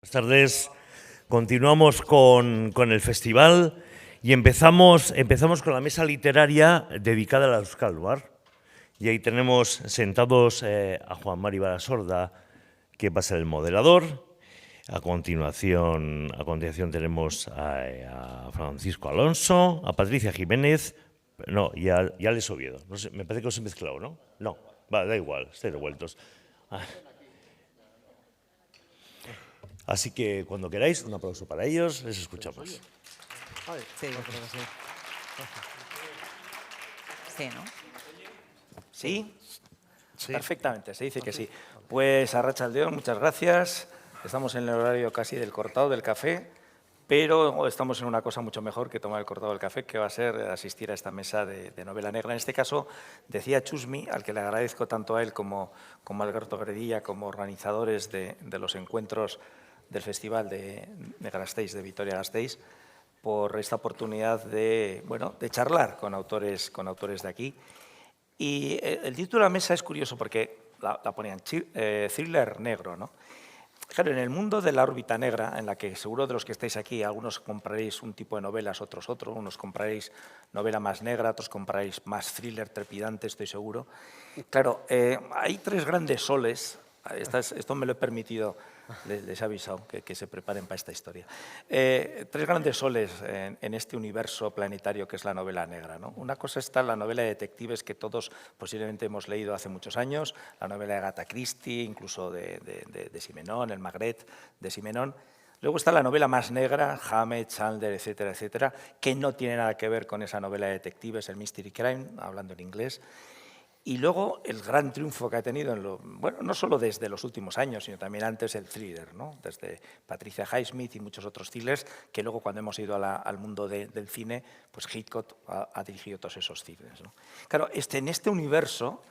Buenas tardes. Continuamos con el festival y empezamos con la mesa literaria dedicada a la Euskal Bar. Y ahí tenemos sentados a Juan Mari Barasorda, que va a ser el moderador. A continuación tenemos a Francisco Alonso, a Patricia Jiménez, no, y a Alex Oviedo. No sé, me parece que os he mezclado, ¿no? No, vale, da igual, estáis revueltos. Así que cuando queráis, un aplauso para ellos, les escuchamos. Sí, yo creo que sí. Sí, ¿no? ¿Sí? Sí. Perfectamente, se dice que sí. Pues Arratsaldeon, muchas gracias. Estamos en el horario casi del cortado del café, pero estamos en una cosa mucho mejor que tomar el cortado del café, que va a ser asistir a esta mesa de novela negra. En este caso, decía Chusmi, al que le agradezco tanto a él como a Alberto Gredilla, como organizadores de los encuentros del Festival de Gasteiz, de Vitoria-Gasteiz, por esta oportunidad de charlar con autores de aquí. Y el título de la mesa es curioso porque la ponían thriller negro, ¿no? Claro, en el mundo de la órbita negra, en la que seguro de los que estáis aquí, algunos compraréis un tipo de novelas, otros otro, unos compraréis novela más negra, otros compraréis más thriller trepidante, estoy seguro. Claro, hay tres grandes soles, esto me lo he permitido, les he avisado que se preparen para esta historia. Tres grandes soles en este universo planetario que es la novela negra, ¿no? Una cosa está la novela de detectives que todos posiblemente hemos leído hace muchos años, la novela de Agatha Christie, incluso de Simenon, el Magret de Simenon. Luego está la novela más negra, Hammett, Chandler, etcétera, etcétera, que no tiene nada que ver con esa novela de detectives, el Mystery Crime, hablando en inglés. Y luego el gran triunfo que ha tenido, no solo desde los últimos años, sino también antes el thriller, ¿no? Desde Patricia Highsmith y muchos otros thrillers, que luego cuando hemos ido al mundo del cine, pues Hitchcock ha dirigido todos esos thrillers, ¿no? Claro, en este universo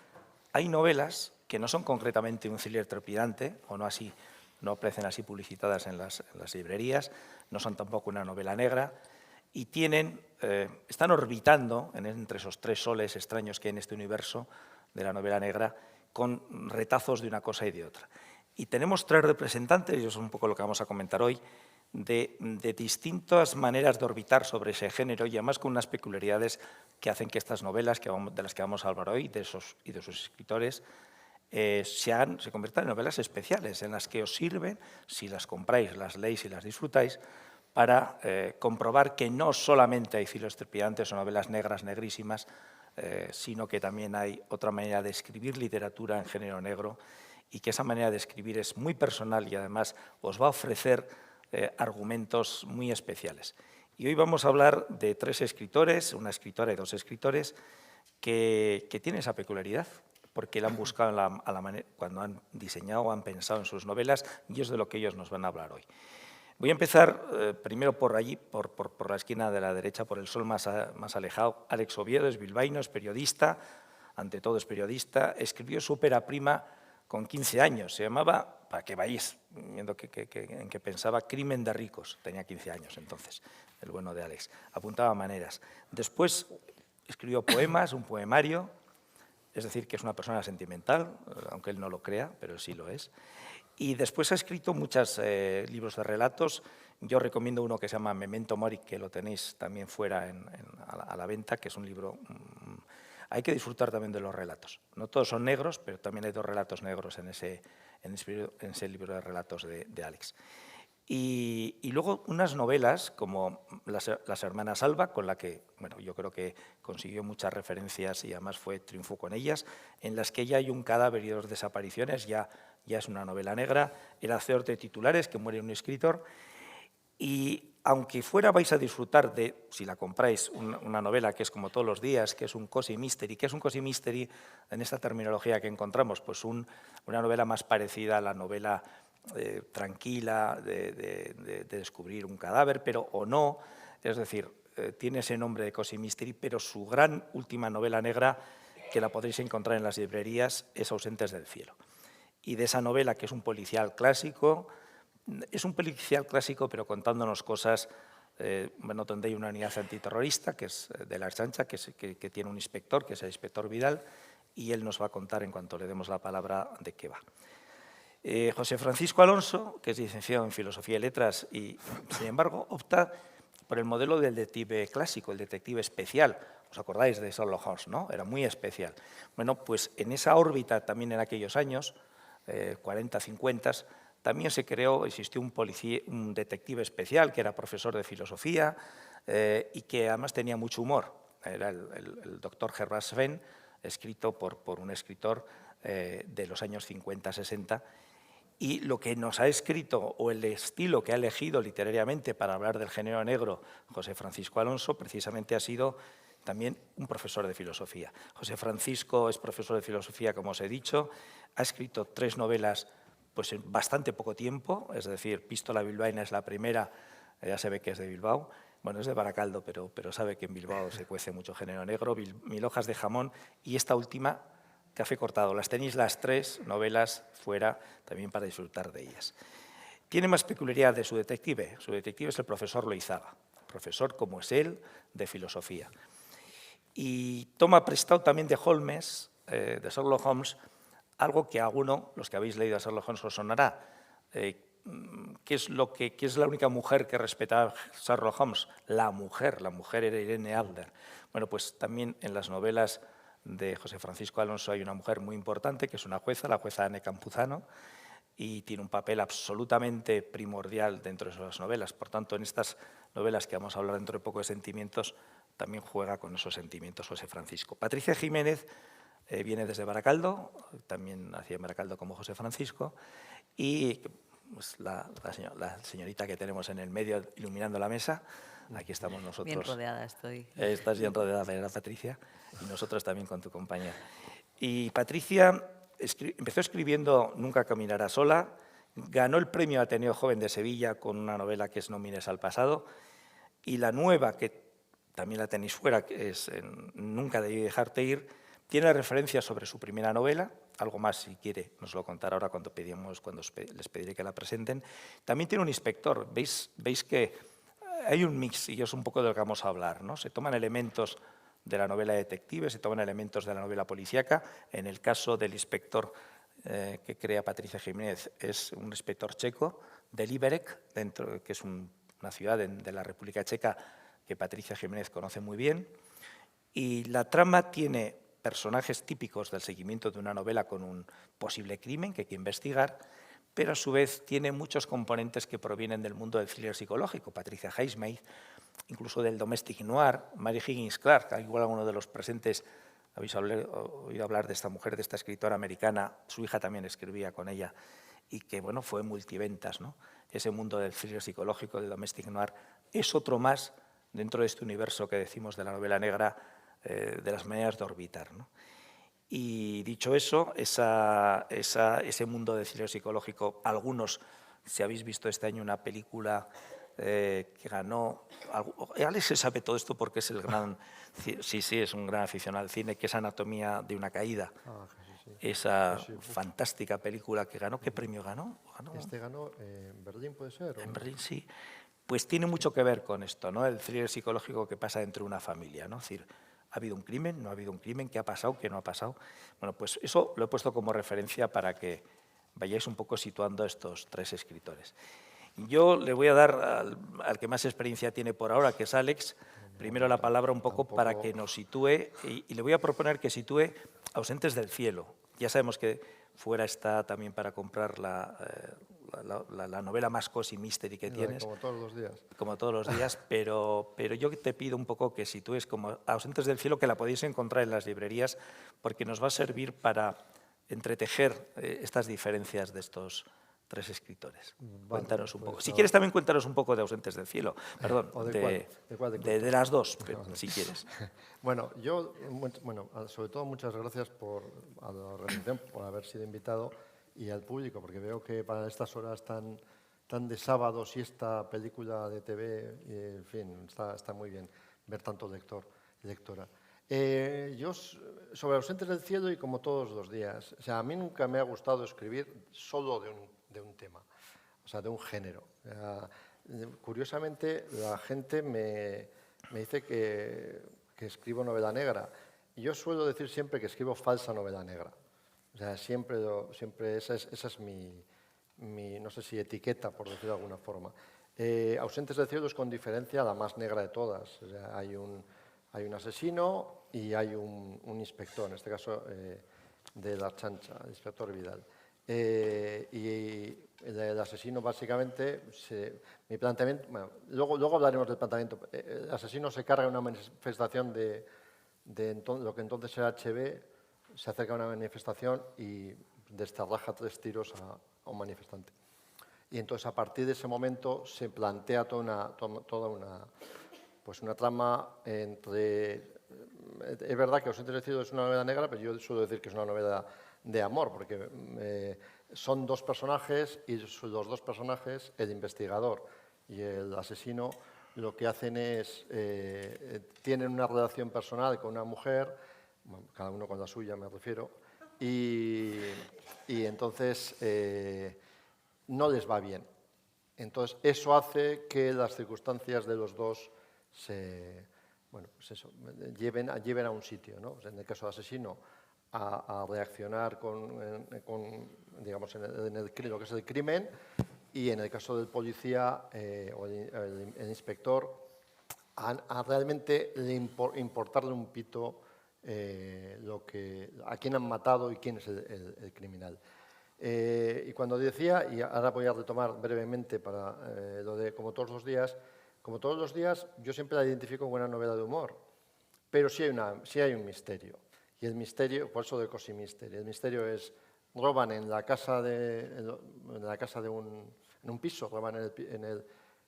hay novelas que no son concretamente un thriller trepidante, o no aparecen así publicitadas en las librerías, no son tampoco una novela negra, y están orbitando entre esos tres soles extraños que hay en este universo de la novela negra, con retazos de una cosa y de otra. Y tenemos tres representantes, y eso es un poco lo que vamos a comentar hoy, de distintas maneras de orbitar sobre ese género, y además con unas peculiaridades que hacen que estas novelas de las que vamos a hablar hoy, de sus escritores, se conviertan en novelas especiales, en las que os sirven, si las compráis, las leéis y las disfrutáis, para comprobar que no solamente hay thrillers trepidantes o novelas negras, negrísimas, sino que también hay otra manera de escribir literatura en género negro, y que esa manera de escribir es muy personal y además os va a ofrecer argumentos muy especiales. Y hoy vamos a hablar de tres escritores, una escritora y dos escritores, que tienen esa peculiaridad, porque la han buscado cuando han diseñado o han pensado en sus novelas, y es de lo que ellos nos van a hablar hoy. Voy a empezar primero por allí, por la esquina de la derecha, por el sol más alejado. Alex Oviedo es bilbaíno, es periodista, ante todo es periodista. Escribió su ópera prima con 15 años. Se llamaba, para que vayáis viendo en qué pensaba, Crimen de ricos. Tenía 15 años entonces, el bueno de Alex. Apuntaba maneras. Después escribió poemas, un poemario, es decir, que es una persona sentimental, aunque él no lo crea, pero él sí lo es. Y después ha escrito muchos libros de relatos. Yo recomiendo uno que se llama Memento Mori, que lo tenéis también fuera a la venta, que es un libro... hay que disfrutar también de los relatos. No todos son negros, pero también hay dos relatos negros en ese libro de relatos de Alex. Y luego unas novelas como Las hermanas Alba, con la que yo creo que consiguió muchas referencias y además triunfó con ellas, en las que ya hay un cadáver y dos desapariciones, ya es una novela negra. El hacedor de titulares, que muere un escritor. Y aunque fuera vais a disfrutar de, si la compráis, una novela que es como todos los días, que es un cozy mystery. ¿Qué es un cozy mystery en esta terminología que encontramos? Pues una novela más parecida a la novela tranquila de descubrir un cadáver, pero o no. Es decir, tiene ese nombre de cozy mystery, pero su gran última novela negra, que la podréis encontrar en las librerías, es Ausentes del cielo. Y de esa novela, que es un policial clásico, pero contándonos cosas, donde hay una unidad antiterrorista, que es de la Ertzaintza, que tiene un inspector, que es el inspector Vidal, y él nos va a contar, en cuanto le demos la palabra, de qué va. José Francisco Alonso, que es licenciado en Filosofía y Letras y, sin embargo, opta por el modelo del detective clásico, el detective especial. ¿Os acordáis de Sherlock Holmes, no? Era muy especial. Bueno, pues en esa órbita, también en aquellos años, 40, 50, también se creó, existió un detective especial que era profesor de filosofía y que además tenía mucho humor. Era el doctor Gerard Sven, escrito por un escritor de los años 50, 60, y lo que nos ha escrito, o el estilo que ha elegido literariamente para hablar del género negro José Francisco Alonso, precisamente ha sido también un profesor de filosofía. José Francisco es profesor de filosofía, como os he dicho, ha escrito 3 novelas pues, en bastante poco tiempo, es decir, Pístola bilbaína es la primera, ya se ve que es de Bilbao, bueno, es de Baracaldo, pero sabe que en Bilbao se cuece mucho género negro, 1000 hojas de jamón, y esta última, Café cortado. Las tenéis las 3 novelas fuera también para disfrutar de ellas. Tiene más peculiaridad de su detective. Su detective es el profesor Loizaga, profesor, como es él, de filosofía. Y toma prestado también de Holmes, de Sherlock Holmes, algo que a alguno, los que habéis leído a Sherlock Holmes, os sonará. ¿Qué es la única mujer que respetaba a Sherlock Holmes? La mujer era Irene Adler. Bueno, pues también en las novelas de José Francisco Alonso hay una mujer muy importante, que es una jueza, la jueza Anne Campuzano, y tiene un papel absolutamente primordial dentro de esas novelas. Por tanto, en estas novelas que vamos a hablar dentro de poco de sentimientos, también juega con esos sentimientos José Francisco. Patricia Jiménez viene desde Baracaldo, también nacía en Baracaldo como José Francisco, y pues, la señorita que tenemos en el medio iluminando la mesa, aquí estamos nosotros. Bien rodeada estoy. Estás bien rodeada, ¿verdad, Patricia? Y nosotros también con tu compañía. Y Patricia empezó escribiendo Nunca caminará sola, ganó el premio Ateneo Joven de Sevilla con una novela que es No mires al pasado, y la nueva, que también la tenéis fuera, que es Nunca debí dejarte ir, tiene referencias sobre su primera novela, algo más si quiere nos lo contará ahora cuando les pediré que la presenten. También tiene un inspector, veis que hay un mix, y es un poco de lo que vamos a hablar, ¿no? Se toman elementos de la novela detective, se toman elementos de la novela policíaca. En el caso del inspector que crea Patricia Jiménez, es un inspector checo de Liberec, que es una ciudad de la República Checa que Patricia Jiménez conoce muy bien. Y la trama tiene personajes típicos del seguimiento de una novela con un posible crimen que hay que investigar, pero a su vez tiene muchos componentes que provienen del mundo del thriller psicológico. Patricia Highsmith, incluso del domestic noir, Mary Higgins Clark, igual alguno de los presentes habéis oído hablar de esta mujer, de esta escritora americana, su hija también escribía con ella, y que bueno, fue multiventas, ¿no? Ese mundo del thriller psicológico, del domestic noir, es otro más dentro de este universo que decimos de la novela negra, de las maneras de orbitar, ¿no? Y dicho eso, ese mundo del thriller psicológico, algunos, si habéis visto este año una película que ganó, Alex se sabe todo esto porque es el gran, sí, es un gran aficionado al cine, que es Anatomía de una caída. Sí. Esa fantástica película que ganó, ¿qué premio ganó? Este ganó en Berlín, ¿puede ser? En Berlín, sí. Pues tiene mucho que ver con esto, ¿no? El thriller psicológico que pasa dentro de una familia, ¿no? Es decir, ¿ha habido un crimen? ¿No ha habido un crimen? ¿Qué ha pasado? ¿Qué no ha pasado? Bueno, pues eso lo he puesto como referencia para que vayáis un poco situando a estos 3 escritores. Yo le voy a dar al que más experiencia tiene por ahora, que es Alex, primero la palabra un poco para que nos sitúe, y le voy a proponer que sitúe Ausentes del cielo. Ya sabemos que fuera está también para comprar la novela más cozy mystery que tienes. Como todos los días. Como todos los días, pero yo te pido un poco que sitúes como Ausentes del cielo, que la podéis encontrar en las librerías, porque nos va a servir para entretejer estas diferencias de estos 3 escritores. Vale, Cuéntanos un pues poco. Si nada. quieres también cuéntanos un poco de Ausentes del cielo, perdón, ¿O de cuál? de las 2, si quieres. Bueno, sobre todo muchas gracias a la organización por haber sido invitado y al público, porque veo que para estas horas tan de sábado, siesta, película de TV, en fin, está muy bien ver tanto lector y lectora. Yo, sobre Ausentes del cielo, y como todos los días, o sea, a mí nunca me ha gustado escribir solo de un tema, o sea, de un género. Curiosamente, la gente me dice que escribo novela negra. Y yo suelo decir siempre que escribo falsa novela negra. O sea, siempre esa es no sé si etiqueta, por decirlo de alguna forma. Ausentes del cielo es con diferencia la más negra de todas. O sea, hay un asesino y hay un inspector, en este caso de la Chancha, el inspector Vidal. Y el asesino básicamente, mi planteamiento, bueno, luego hablaremos del planteamiento. El asesino se carga en una manifestación de lo que entonces era HB, se acerca a una manifestación y destarraja 3 tiros a un manifestante. Y entonces a partir de ese momento se plantea toda una trama entre... Es verdad que Ausentes del cielo es una novela negra, pero yo suelo decir que es una novela de amor, porque son 2 personajes y los 2 personajes, el investigador y el asesino, lo que hacen es, tienen una relación personal con una mujer, bueno, cada uno con la suya me refiero, y entonces no les va bien. Entonces eso hace que las circunstancias de los 2 lleven a un sitio, ¿no? O sea, en el caso del asesino, a reaccionar digamos, en lo que es el crimen, y en el caso del policía o el inspector, a realmente importarle un pito a quién han matado y quién es el criminal. Y cuando decía, y ahora voy a retomar brevemente para lo de como todos los días, yo siempre la identifico como una novela de humor, pero sí hay un misterio. Y el misterio, por eso de Cozy Mystery, el misterio es, roban en la casa en un piso, roban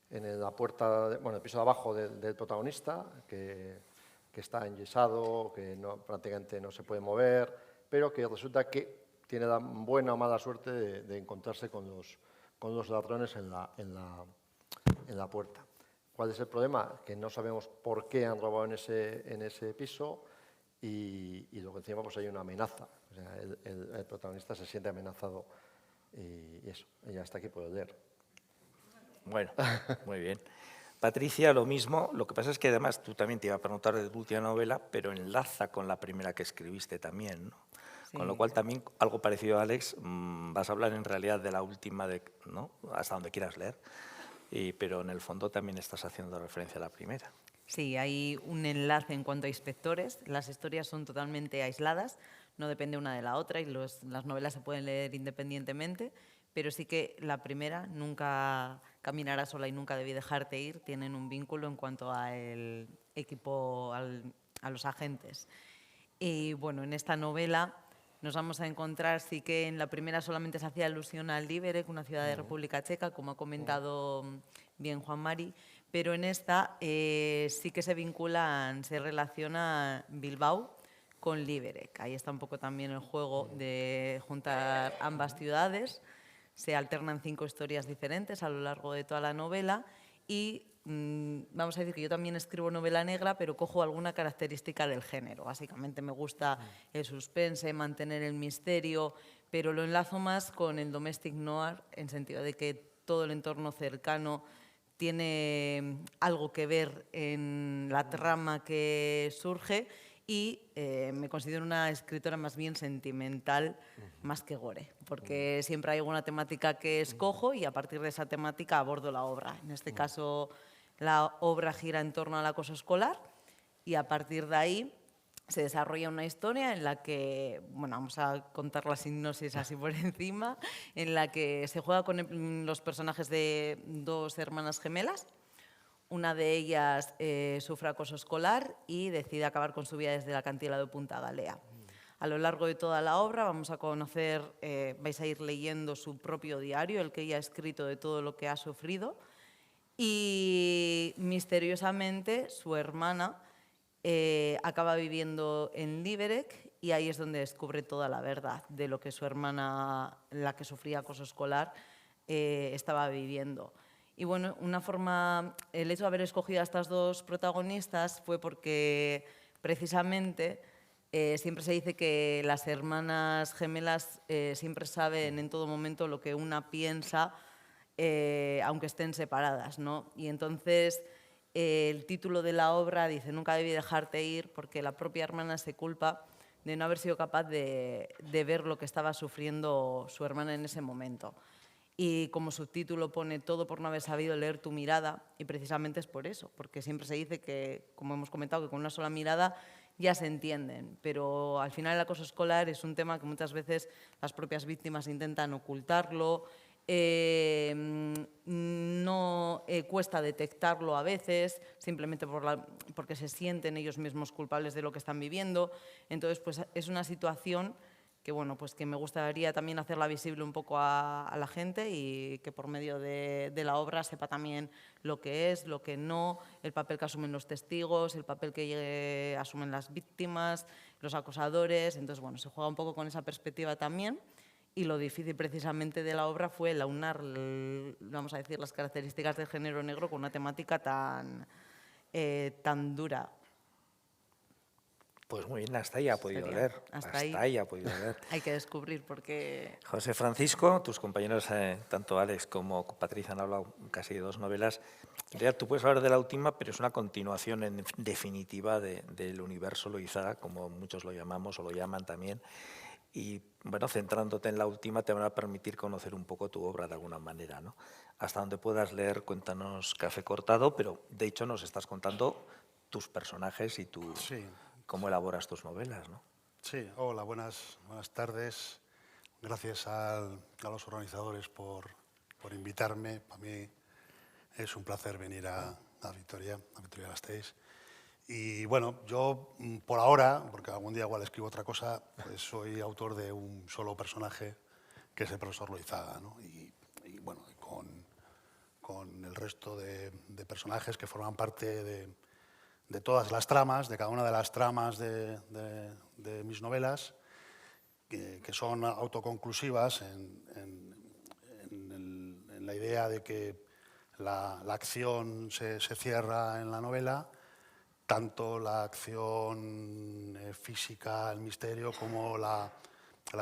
en la puerta, el piso de abajo del protagonista, que está enyesado, que prácticamente no se puede mover, pero que resulta que tiene la buena o mala suerte de encontrarse con los ladrones en la puerta. ¿Cuál es el problema? Que no sabemos por qué han robado en ese piso y luego encima pues hay una amenaza. O sea, el protagonista se siente amenazado y eso. Y hasta aquí puedo leer. Bueno, muy bien. Patricia, lo mismo. Lo que pasa es que además tú también te iba a preguntar de tu última novela, pero enlaza con la primera que escribiste también, ¿no? Sí. Con lo cual también, algo parecido a Alex, vas a hablar en realidad de la última, ¿no? Hasta donde quieras leer, pero en el fondo también estás haciendo referencia a la primera. Sí, hay un enlace en cuanto a inspectores. Las historias son totalmente aisladas, no depende una de la otra y las novelas se pueden leer independientemente, pero sí que la primera nunca caminará sola y nunca debí dejarte ir. Tienen un vínculo en cuanto al equipo, a los agentes. Y bueno, en esta novela nos vamos a encontrar, sí que en la primera solamente se hacía alusión a Liberec, una ciudad de República Checa, como ha comentado bien Juan Mari, pero en esta sí que se relaciona Bilbao con Liberec. Ahí está un poco también el juego de juntar ambas ciudades. Se alternan 5 historias diferentes a lo largo de toda la novela y vamos a decir que yo también escribo novela negra, pero cojo alguna característica del género. Básicamente me gusta el suspense, mantener el misterio, pero lo enlazo más con el domestic noir, en sentido de que todo el entorno cercano tiene algo que ver en la trama que surge y me considero una escritora más bien sentimental, más que gore, porque siempre hay alguna temática que escojo y a partir de esa temática abordo la obra. En este caso, la obra gira en torno al acoso escolar y a partir de ahí se desarrolla una historia en la que, bueno, vamos a contar la sinopsis así por encima, en la que se juega con los personajes de 2 hermanas gemelas. Una de ellas sufre acoso escolar y decide acabar con su vida desde el acantilado de Punta Galea. A lo largo de toda la obra vamos a conocer, vais a ir leyendo su propio diario, el que ella ha escrito de todo lo que ha sufrido, y misteriosamente su hermana acaba viviendo en Liberec y ahí es donde descubre toda la verdad de lo que su hermana, la que sufría acoso escolar, estaba viviendo. Y bueno, el hecho de haber escogido a estas 2 protagonistas fue porque precisamente siempre se dice que las hermanas gemelas siempre saben en todo momento lo que una piensa, aunque estén separadas, ¿no? Y entonces el título de la obra dice «Nunca debí dejarte ir», porque la propia hermana se culpa de no haber sido capaz de ver lo que estaba sufriendo su hermana en ese momento. Y como subtítulo pone todo por no haber sabido leer tu mirada, y precisamente es por eso, porque siempre se dice que, como hemos comentado, que con una sola mirada ya se entienden, pero al final el acoso escolar es un tema que muchas veces las propias víctimas intentan ocultarlo, no cuesta detectarlo a veces, simplemente porque se sienten ellos mismos culpables de lo que están viviendo. Entonces, pues es una situación que, bueno, pues que me gustaría también hacerla visible un poco a la gente y que por medio de la obra sepa también lo que es, lo que no, el papel que asumen los testigos, el papel que asumen las víctimas, los acosadores. Entonces, bueno, se juega un poco con esa perspectiva también. Y lo difícil precisamente de la obra fue el aunar, vamos a decir, las características del género negro con una temática tan dura. Pues muy bien, hasta ahí ha podido leer. Hasta ahí ha podido leer. hay que descubrir porque... José Francisco, tus compañeros, tanto Alex como Patricia, han hablado casi de 2 novelas. En realidad, tú puedes hablar de la última, pero es una continuación en definitiva del universo Loizaga, como muchos lo llamamos o lo llaman también. Y bueno, centrándote en la última te van a permitir conocer un poco tu obra de alguna manera, ¿no? Hasta donde puedas leer, cuéntanos Café Cortado, pero de hecho nos estás contando tus personajes y cómo elaboras tus novelas, ¿no? Sí, hola, buenas tardes. Gracias a los organizadores por invitarme. Para mí es un placer venir a Vitoria-Gasteiz. Y bueno, yo por ahora, porque algún día igual escribo otra cosa, pues soy autor de un solo personaje, que es el profesor Loizaga, ¿no? Y bueno, con el resto de personajes que forman parte de todas las tramas, de cada una de las tramas de mis novelas, que son autoconclusivas en la idea de que la acción se cierra en la novela, tanto la acción física, el misterio, como las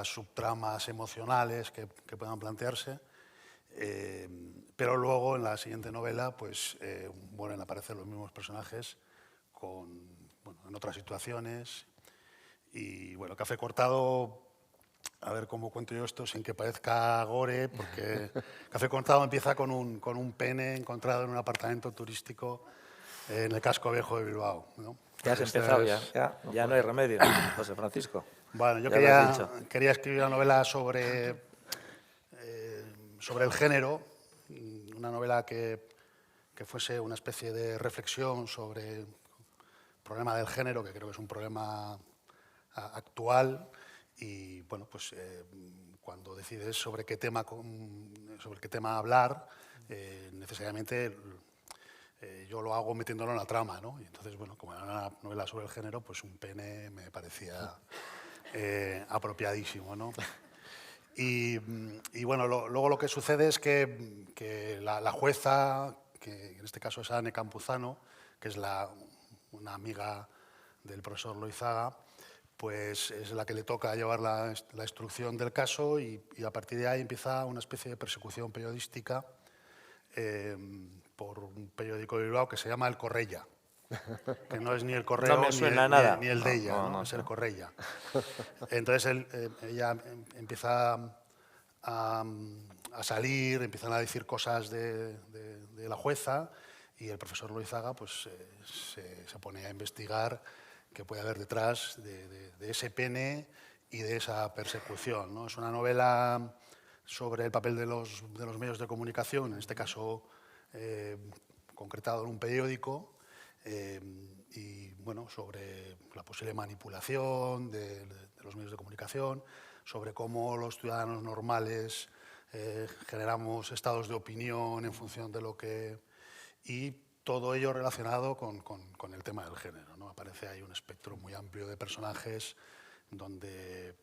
subtramas emocionales que puedan plantearse. Pero luego en la siguiente novela pues, vuelven a aparecer los mismos personajes en otras situaciones. Y bueno, Café Cortado, a ver cómo cuento yo esto sin que parezca gore, porque Café Cortado empieza con un pene encontrado en un apartamento turístico en el casco viejo de Bilbao, ¿no? Ya has empezado, ya no hay remedio, José Francisco. Bueno, yo quería escribir una novela sobre el género, una novela que fuese una especie de reflexión sobre el problema del género, que creo que es un problema actual. Y bueno, pues cuando decides sobre qué tema hablar, necesariamente yo lo hago metiéndolo en la trama, ¿no? Y entonces, bueno, como era una novela sobre el género, pues un pene me parecía apropiadísimo, ¿no? Y bueno, luego lo que sucede es que la jueza, que en este caso es Anne Campuzano, que es una amiga del profesor Loizaga, pues es la que le toca llevar la instrucción del caso y a partir de ahí empieza una especie de persecución periodística por un periódico de Bilbao que se llama El Correia, que no es ni El Correo No me suena nada. ni el de ella, ¿no? Es El Correia. Entonces ella empieza a salir, empiezan a decir cosas de la jueza y el profesor Loizaga pues, se pone a investigar qué puede haber detrás de ese pene y de esa persecución, ¿no? Es una novela sobre el papel de los medios de comunicación, en este caso concretado en un periódico, y bueno, sobre la posible manipulación de los medios de comunicación, sobre cómo los ciudadanos normales generamos estados de opinión en función de lo que... Y todo ello relacionado con el tema del género, ¿no? Aparece ahí un espectro muy amplio de personajes donde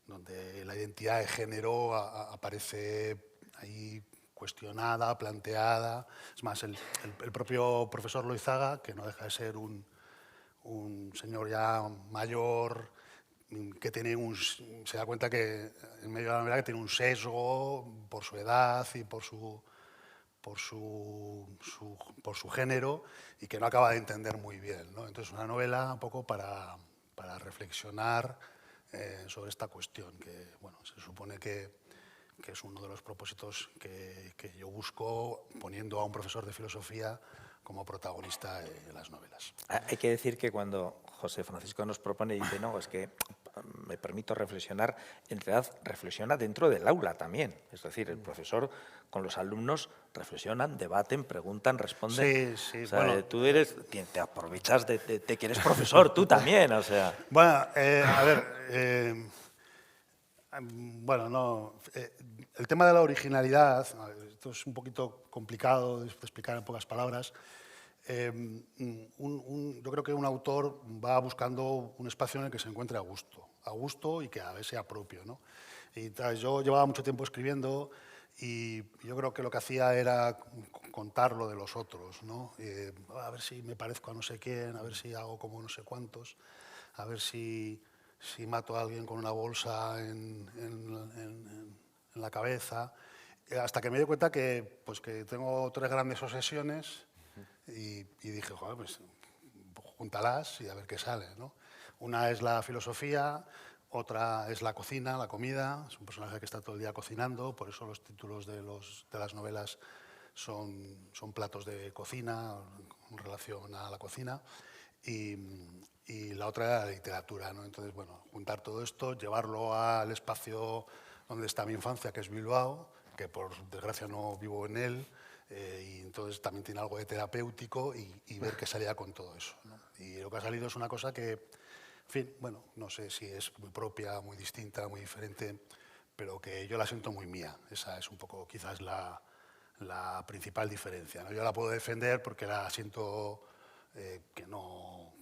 la identidad de género aparece ahí cuestionada, planteada. Es más, el propio profesor Loizaga, que no deja de ser un señor ya mayor, que se da cuenta que en medio de la novela que tiene un sesgo por su edad y por su género y que no acaba de entender muy bien, ¿no? Entonces, una novela un poco para reflexionar sobre esta cuestión, que bueno, se supone que que es uno de los propósitos que yo busco poniendo a un profesor de filosofía como protagonista en las novelas. Hay que decir que cuando José Francisco nos propone, dice, no, es que me permito reflexionar, en realidad reflexiona dentro del aula también. Es decir, el profesor con los alumnos reflexionan, debaten, preguntan, responden. Sí, sí. O sea, Bueno, tú te aprovechas de que eres profesor, tú también, o sea. bueno, a ver, bueno, no. El tema de la originalidad, esto es un poquito complicado de explicar en pocas palabras. Yo creo que un autor va buscando un espacio en el que se encuentre a gusto y que a veces sea propio, ¿no? Y yo llevaba mucho tiempo escribiendo y yo creo que lo que hacía era contar lo de los otros, ¿no? A ver si me parezco a no sé quién, a ver si hago como no sé cuántos, a ver si mato a alguien con una bolsa en la cabeza, hasta que me di cuenta que tengo 3 grandes obsesiones y dije, joder, pues júntalas y a ver qué sale, ¿no? Una es la filosofía, otra es la cocina, la comida. Es un personaje que está todo el día cocinando, por eso los títulos de las novelas son platos de cocina, en relación a la cocina. Y la otra era la literatura, ¿no? Entonces, bueno, juntar todo esto, llevarlo al espacio donde está mi infancia, que es Bilbao, que por desgracia no vivo en él, y entonces también tiene algo de terapéutico y ver qué salía con todo eso, ¿no? Y lo que ha salido es una cosa que, en fin, bueno, no sé si es muy propia, muy distinta, muy diferente, pero que yo la siento muy mía. Esa es un poco quizás la principal diferencia, ¿no? Yo la puedo defender porque la siento que no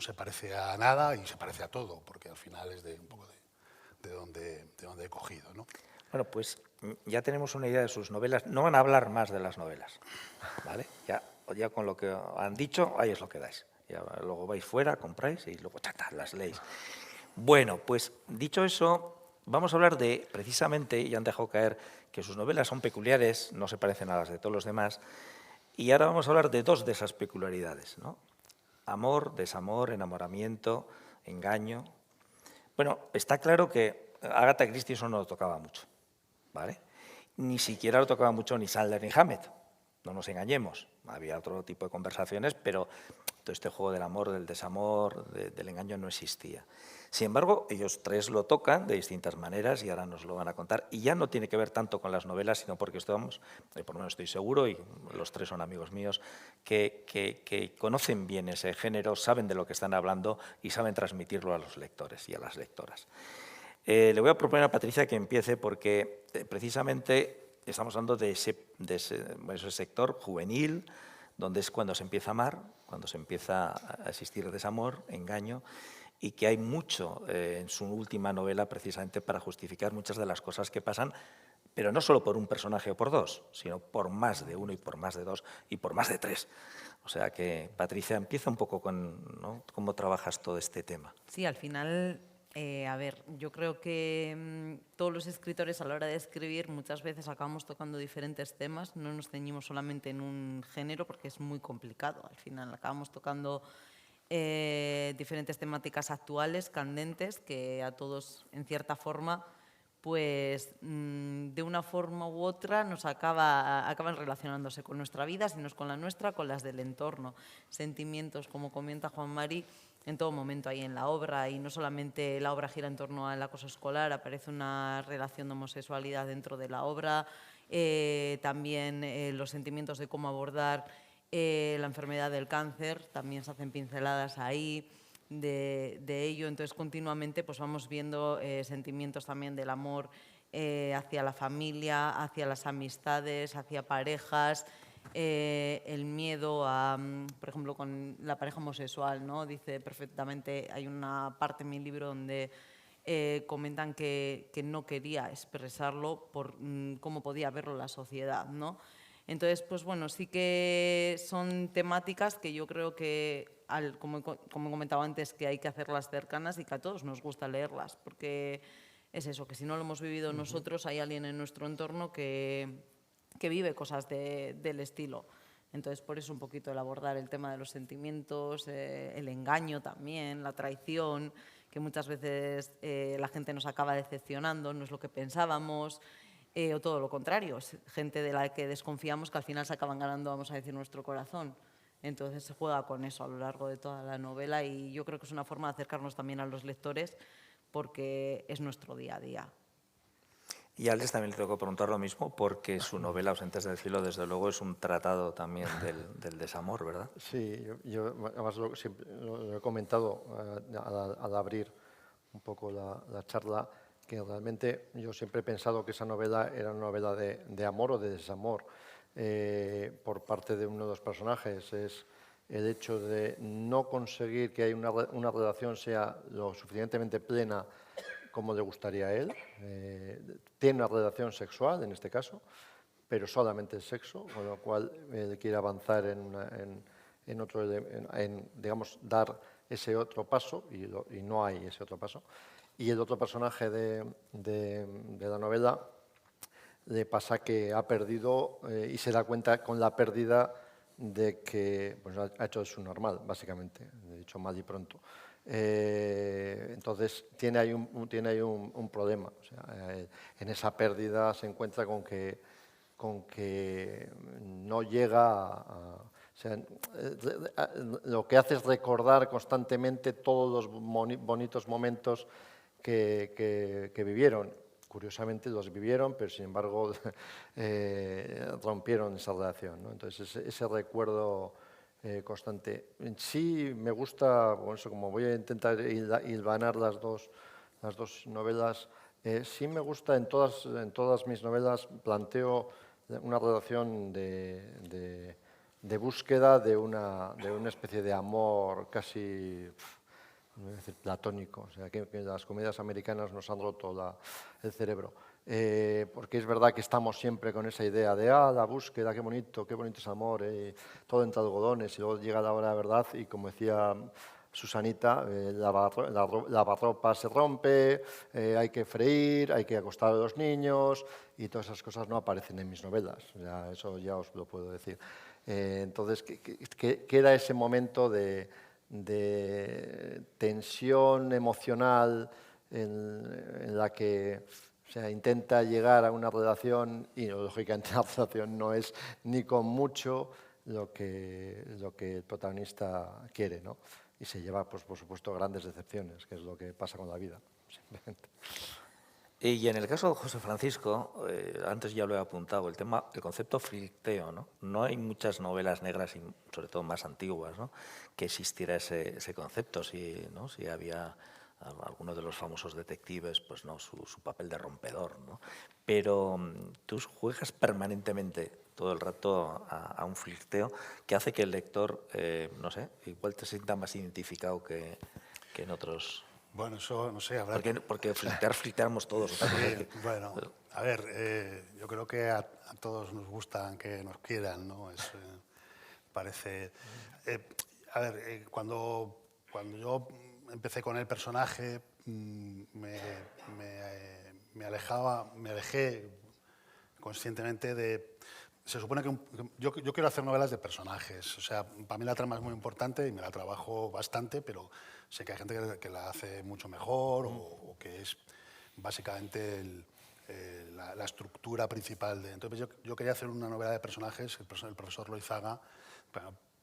se parece a nada y se parece a todo, porque al final es un poco de donde he cogido, ¿no? Bueno, pues ya tenemos una idea de sus novelas. No van a hablar más de las novelas, ¿vale? Ya con lo que han dicho, ahí es lo que dais. Ya, luego vais fuera, compráis y luego las leéis. Bueno, pues dicho eso, vamos a hablar de, precisamente, y han dejado caer que sus novelas son peculiares, no se parecen a las de todos los demás, y ahora vamos a hablar de 2 de esas peculiaridades, ¿no? Amor, desamor, enamoramiento, engaño. Bueno, está claro que a Agatha Christie eso no lo tocaba mucho, ¿vale? Ni siquiera lo tocaba mucho ni Sandler ni Hammett, no nos engañemos. Había otro tipo de conversaciones, pero todo este juego del amor, del desamor, del engaño no existía. Sin embargo, ellos 3 lo tocan de distintas maneras y ahora nos lo van a contar. Y ya no tiene que ver tanto con las novelas, sino porque estamos, por lo menos estoy seguro, y los 3 son amigos míos, que conocen bien ese género, saben de lo que están hablando y saben transmitirlo a los lectores y a las lectoras. Le voy a proponer a Patricia que empiece porque precisamente estamos hablando de ese sector juvenil, donde es cuando se empieza a amar, cuando se empieza a existir desamor, engaño, y que hay mucho en su última novela precisamente para justificar muchas de las cosas que pasan, pero no solo por un personaje o por 2, sino por más de uno y por más de 2 y por más de 3. O sea que, Patricia, empieza un poco con, ¿no?, cómo trabajas todo este tema. Sí, al final, a ver, yo creo que todos los escritores a la hora de escribir muchas veces acabamos tocando diferentes temas, no nos ceñimos solamente en un género porque es muy complicado. Al final acabamos tocando diferentes temáticas actuales, candentes, que a todos, en cierta forma, pues de una forma u otra nos acaban relacionándose con nuestra vida, si no es con la nuestra, con las del entorno. Sentimientos, como comenta Juan Mari, en todo momento hay en la obra, y no solamente la obra gira en torno al acoso escolar, aparece una relación de homosexualidad dentro de la obra, también los sentimientos de cómo abordar la enfermedad del cáncer, también se hacen pinceladas ahí de ello. Entonces, continuamente pues vamos viendo sentimientos también del amor hacia la familia, hacia las amistades, hacia parejas, el miedo a, por ejemplo, con la pareja homosexual, ¿no? Dice perfectamente, hay una parte en mi libro donde comentan que no quería expresarlo por cómo podía verlo la sociedad, ¿no? Entonces, pues bueno, sí que son temáticas que yo creo que, como he comentado antes, que hay que hacerlas cercanas y que a todos nos gusta leerlas, porque es eso, que si no lo hemos vivido nosotros, hay alguien en nuestro entorno que vive cosas del estilo. Entonces, por eso un poquito el abordar el tema de los sentimientos, el engaño también, la traición, que muchas veces la gente nos acaba decepcionando, no es lo que pensábamos. o todo lo contrario, es gente de la que desconfiamos que al final se acaban ganando, vamos a decir, nuestro corazón. Entonces se juega con eso a lo largo de toda la novela y yo creo que es una forma de acercarnos también a los lectores porque es nuestro día a día. Y a Alex también le tengo que preguntar lo mismo, porque su novela Ausentes del cielo, desde luego, es un tratado también del desamor, ¿verdad? Sí, yo además lo he comentado al abrir un poco la charla, que realmente yo siempre he pensado que esa novela era una novela de amor o de desamor por parte de uno de los personajes. Es el hecho de no conseguir que una relación sea lo suficientemente plena como le gustaría a él. Tiene una relación sexual, en este caso, pero solamente el sexo, con lo cual él quiere avanzar digamos, dar ese otro paso y no hay ese otro paso. Y el otro personaje de la novela le pasa que ha perdido y se da cuenta con la pérdida de que pues, ha hecho su normal, básicamente, he dicho mal y pronto. Entonces tiene ahí un problema. O sea, en esa pérdida se encuentra con que no llega o sea, lo que hace es recordar constantemente todos los bonitos momentos que vivieron. Curiosamente los vivieron, pero sin embargo rompieron esa relación, ¿no? Entonces ese recuerdo constante. Sí me gusta, bueno, eso, como voy a intentar hilvanar las dos novelas, sí me gusta en todas mis novelas planteo una relación de búsqueda de una especie de amor casi no voy a decir platónico, o sea, que las comedias americanas nos han roto el cerebro. Porque es verdad que estamos siempre con esa idea de la búsqueda, qué bonito es amor, todo entre algodones, y luego llega la hora de verdad y como decía Susanita, la lavarropa se rompe, hay que freír, hay que acostar a los niños y todas esas cosas no aparecen en mis novelas, eso ya os lo puedo decir. Entonces queda ese momento de tensión emocional en la que intenta llegar a una relación y lógicamente la relación no es ni con mucho lo que el protagonista quiere, ¿no? Y se lleva, pues, por supuesto, grandes decepciones, que es lo que pasa con la vida, simplemente. Y en el caso de José Francisco, antes ya lo he apuntado, el concepto flirteo, ¿no? No hay muchas novelas negras, y sobre todo más antiguas, ¿no?, que existiera ese concepto. ¿No? Si había alguno de los famosos detectives, pues no, su papel de rompedor, ¿no? Pero tú juegas permanentemente todo el rato a un flirteo que hace que el lector, no sé, igual te sienta más identificado que en otros. Bueno, eso no sé, habrá Porque flirteamos todos. Otra cosa Sí, bueno, a ver, yo creo que a todos nos gustan que nos quieran, ¿no? Parece... a ver, cuando yo empecé con el personaje, me alejé conscientemente de... Se supone que yo quiero hacer novelas de personajes, o sea, para mí la trama es muy importante y me la trabajo bastante, pero sé que hay gente que la hace mucho mejor o que es básicamente la estructura principal de... Entonces yo quería hacer una novela de personajes, el profesor Loizaga,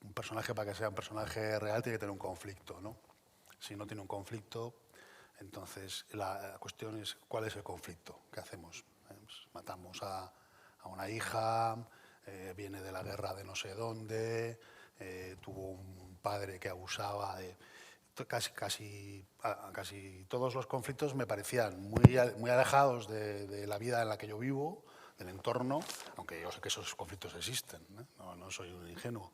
un personaje para que sea un personaje real tiene que tener un conflicto, ¿no? Si no tiene un conflicto, entonces la cuestión es ¿cuál es el conflicto? ¿Qué hacemos? Pues matamos a una hija, viene de la guerra de no sé dónde, tuvo un padre que abusaba de... Casi todos los conflictos me parecían muy alejados de la vida en la que yo vivo, del entorno, aunque yo sé que esos conflictos existen, ¿eh? No soy un ingenuo.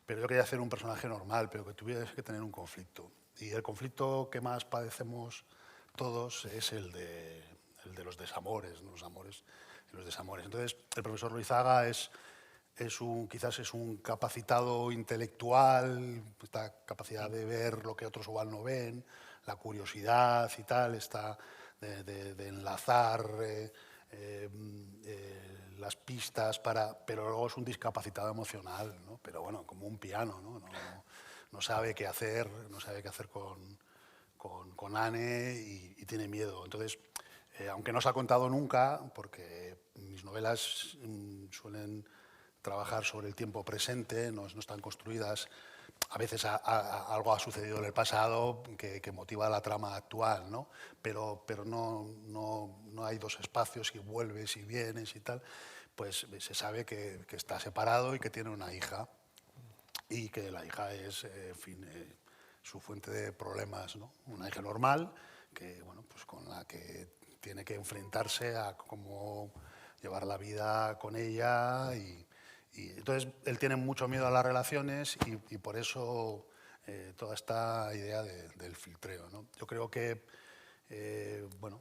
Pero yo quería hacer un personaje normal, pero que tuviera que tener un conflicto. Y el conflicto que más padecemos todos es el de los desamores, ¿no? Los amores y los desamores. Entonces, el profesor Loizaga quizás es un capacitado intelectual, esta capacidad de ver lo que otros igual no ven, la curiosidad y tal, esta de enlazar las pistas, pero luego es un discapacitado emocional, ¿no? Pero bueno, como un piano, ¿no? No sabe qué hacer, con Anne y tiene miedo. Entonces, Aunque no se ha contado nunca, porque mis novelas suelen trabajar sobre el tiempo presente, no están construidas. A veces algo ha sucedido en el pasado que motiva la trama actual, ¿no? Pero no hay dos espacios y vuelves y vienes y tal. Pues se sabe que está separado y que tiene una hija y que la hija es, en fin, su fuente de problemas, ¿no? Una hija normal que, bueno, pues con la que tiene que enfrentarse a cómo llevar la vida con ella y entonces él tiene mucho miedo a las relaciones y por eso toda esta idea del filtreo, ¿no? Yo creo que, bueno,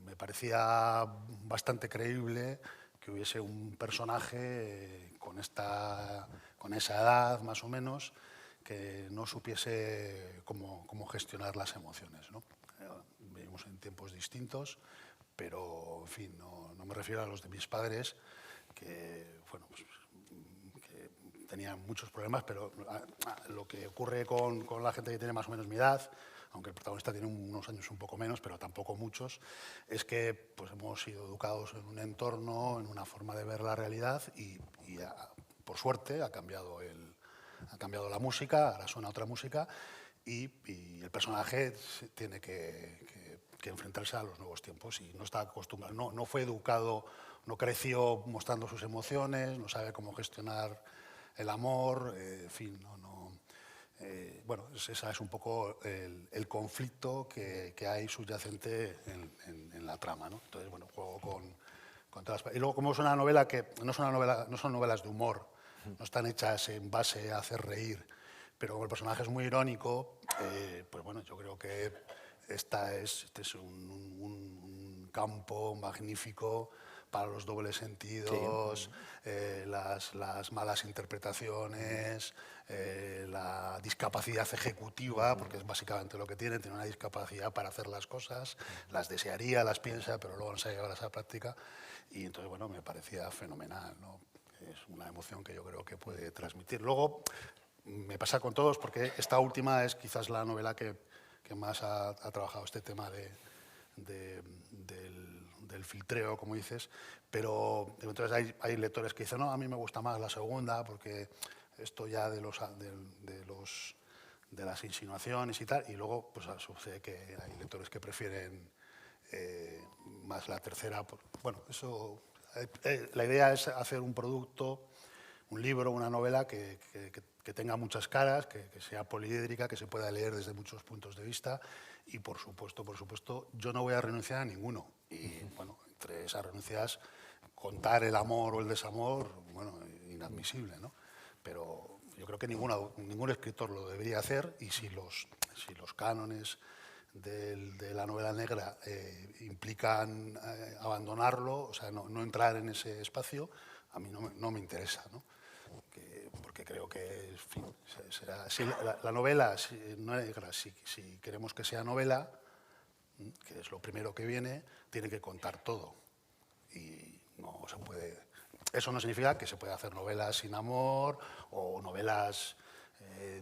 me parecía bastante creíble que hubiese un personaje con esa edad más o menos que no supiese cómo gestionar las emociones, ¿no? Vivimos en tiempos distintos, pero en fin, no me refiero a los de mis padres, que, bueno, pues, que tenían muchos problemas, pero lo que ocurre con la gente que tiene más o menos mi edad, aunque el protagonista tiene unos años un poco menos, pero tampoco muchos, es que pues, hemos sido educados en un entorno, en una forma de ver la realidad y por suerte ha cambiado la música, ahora suena otra música y el personaje tiene que enfrentarse a los nuevos tiempos y no está acostumbrado, no fue educado, no creció mostrando sus emociones, no sabe cómo gestionar el amor, en fin, bueno, ese es un poco el conflicto que hay subyacente en la trama, ¿no? Entonces, bueno, juego con todas las... Y luego, como es una novela que no son novelas de humor, no están hechas en base a hacer reír, pero como el personaje es muy irónico, pues bueno, yo creo que este es un campo magnífico para los dobles sentidos, sí. Las malas interpretaciones, la discapacidad ejecutiva, porque es básicamente lo que tiene una discapacidad para hacer las cosas, las desearía, las piensa, pero luego no sabe llevar a esa práctica, y entonces, bueno, me parecía fenomenal, ¿no? Es una emoción que yo creo que puede transmitir. Luego, me pasa con todos, porque esta última es quizás la novela que más ha trabajado este tema del filtreo, como dices, pero entonces hay lectores que dicen, no, a mí me gusta más la segunda, porque esto ya de las insinuaciones y tal, y luego pues sucede que hay lectores que prefieren más la tercera. Bueno, eso, la idea es hacer un producto, un libro, una novela que tenga muchas caras, que sea poliédrica, que se pueda leer desde muchos puntos de vista y, por supuesto, yo no voy a renunciar a ninguno. Y, bueno, entre esas renuncias, contar el amor o el desamor, bueno, inadmisible, ¿no? Pero yo creo que ningún escritor lo debería hacer y si los cánones de la novela negra implican abandonarlo, o sea, no entrar en ese espacio, a mí no me interesa, ¿no? Porque creo que, en fin, si la novela negra, si queremos que sea novela, que es lo primero que viene, tiene que contar todo. Y no se puede... Eso no significa que se pueda hacer novelas sin amor o novelas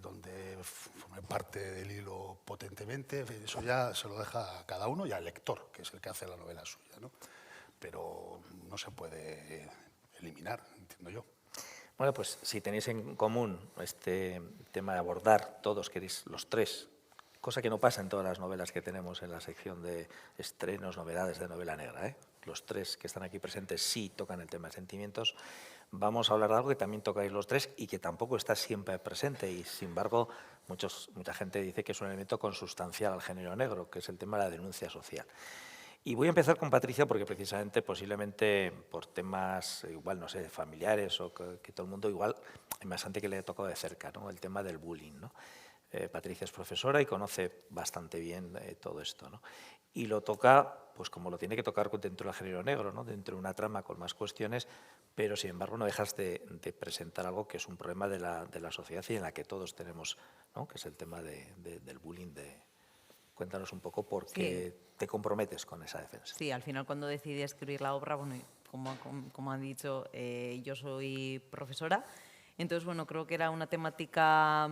donde forme parte del hilo potentemente. Eso ya se lo deja a cada uno y al lector, que es el que hace la novela suya, ¿no? Pero no se puede eliminar, entiendo yo. Bueno, pues si tenéis en común este tema de abordar, todos queréis los tres, cosa que no pasa en todas las novelas que tenemos en la sección de estrenos, novedades de novela negra, ¿eh? Los tres que están aquí presentes sí tocan el tema de sentimientos. Vamos a hablar de algo que también tocáis los tres y que tampoco está siempre presente y, sin embargo, mucha gente dice que es un elemento consustancial al género negro, que es el tema de la denuncia social. Y voy a empezar con Patricia porque precisamente, posiblemente por temas, igual, no sé, familiares o que todo el mundo igual, hay más gente que le ha tocado de cerca, ¿no? El tema del bullying, ¿no? Patricia es profesora y conoce bastante bien todo esto, ¿no? Y lo toca, pues como lo tiene que tocar dentro del género negro, ¿no? Dentro de una trama con más cuestiones, pero sin embargo no dejas de presentar algo que es un problema de la sociedad y en la que todos tenemos, ¿no? Que es el tema del bullying. Cuéntanos un poco por qué te comprometes con esa defensa. Sí, al final cuando decidí escribir la obra, bueno, como han dicho, yo soy profesora, entonces, bueno, creo que era una temática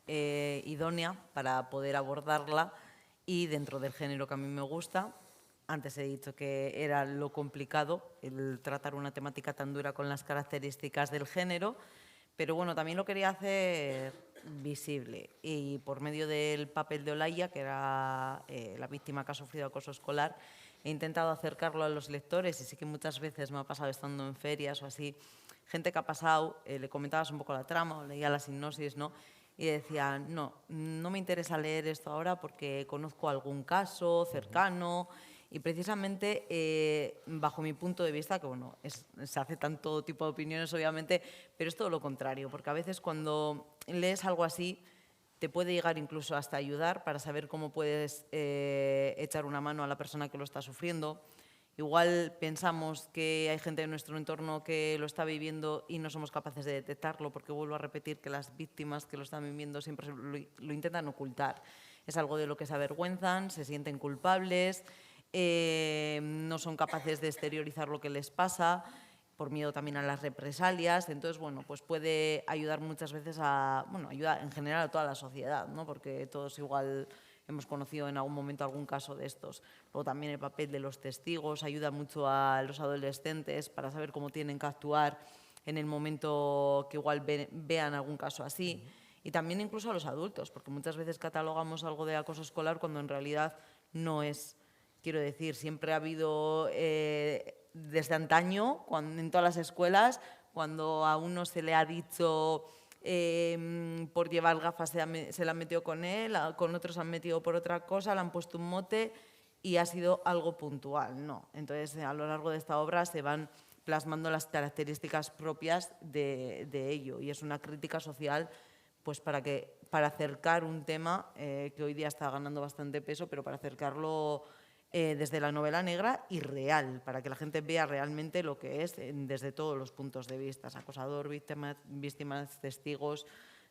idónea para poder abordarla y dentro del género que a mí me gusta, antes he dicho que era lo complicado, el tratar una temática tan dura con las características del género, pero bueno, también lo quería hacer visible y por medio del papel de Olaya, que era la víctima que ha sufrido acoso escolar, he intentado acercarlo a los lectores y sí que muchas veces me ha pasado estando en ferias o así, gente que ha pasado, le comentabas un poco la trama o leía la sinopsis, ¿no? Y decía, no me interesa leer esto ahora porque conozco algún caso cercano y precisamente bajo mi punto de vista, que bueno, se aceptan todo tipo de opiniones obviamente, pero es todo lo contrario, porque a veces cuando lees algo así te puede llegar incluso hasta ayudar para saber cómo puedes echar una mano a la persona que lo está sufriendo. Igual pensamos que hay gente en nuestro entorno que lo está viviendo y no somos capaces de detectarlo, porque vuelvo a repetir que las víctimas que lo están viviendo siempre lo intentan ocultar. Es algo de lo que se avergüenzan, se sienten culpables, no son capaces de exteriorizar lo que les pasa, por miedo también a las represalias. Entonces, bueno, pues puede ayudar muchas veces ayuda en general a toda la sociedad, ¿no? Porque todos igual hemos conocido en algún momento algún caso de estos. Luego también el papel de los testigos ayuda mucho a los adolescentes para saber cómo tienen que actuar en el momento que igual vean algún caso así. Y también incluso a los adultos, porque muchas veces catalogamos algo de acoso escolar cuando en realidad no es. Quiero decir, siempre ha habido, desde antaño, en todas las escuelas, cuando a uno se le ha dicho por llevar gafas se la han metido con él, con otros se han metido por otra cosa, le han puesto un mote y ha sido algo puntual, no. Entonces, a lo largo de esta obra se van plasmando las características propias de ello y es una crítica social pues para acercar un tema que hoy día está ganando bastante peso, pero para acercarlo desde la novela negra y real, para que la gente vea realmente lo que es desde todos los puntos de vista, acosador, víctimas, testigos.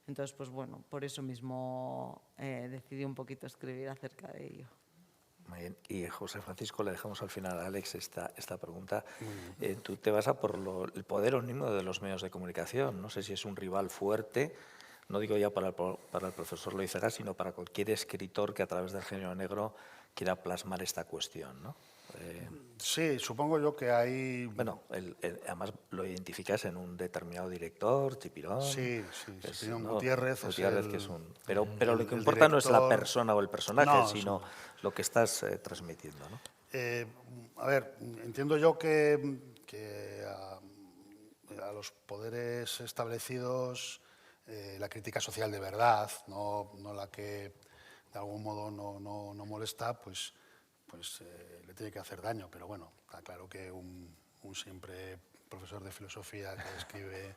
Entonces, pues bueno, por eso mismo decidí un poquito escribir acerca de ello. Muy bien. Y José Francisco, le dejamos al final a Alex esta pregunta. Tú te vas a por el poder ómnimo de los medios de comunicación. No sé si es un rival fuerte, no digo ya para el profesor Loizaga, sino para cualquier escritor que a través del género negro quiera plasmar esta cuestión, ¿no? Sí, supongo yo que hay... Bueno, además lo identificas en un determinado director, Chipirón. Sí, es, Chipirón ¿no? Gutiérrez. Gutiérrez, que es un... Pero lo que el importa no es la director... persona o el personaje, No, sino lo que estás transmitiendo, ¿no? A ver, entiendo yo que a los poderes establecidos la crítica social de verdad, no la que de algún modo no molesta, pues le tiene que hacer daño. Pero bueno, está claro que un siempre profesor de filosofía que escribe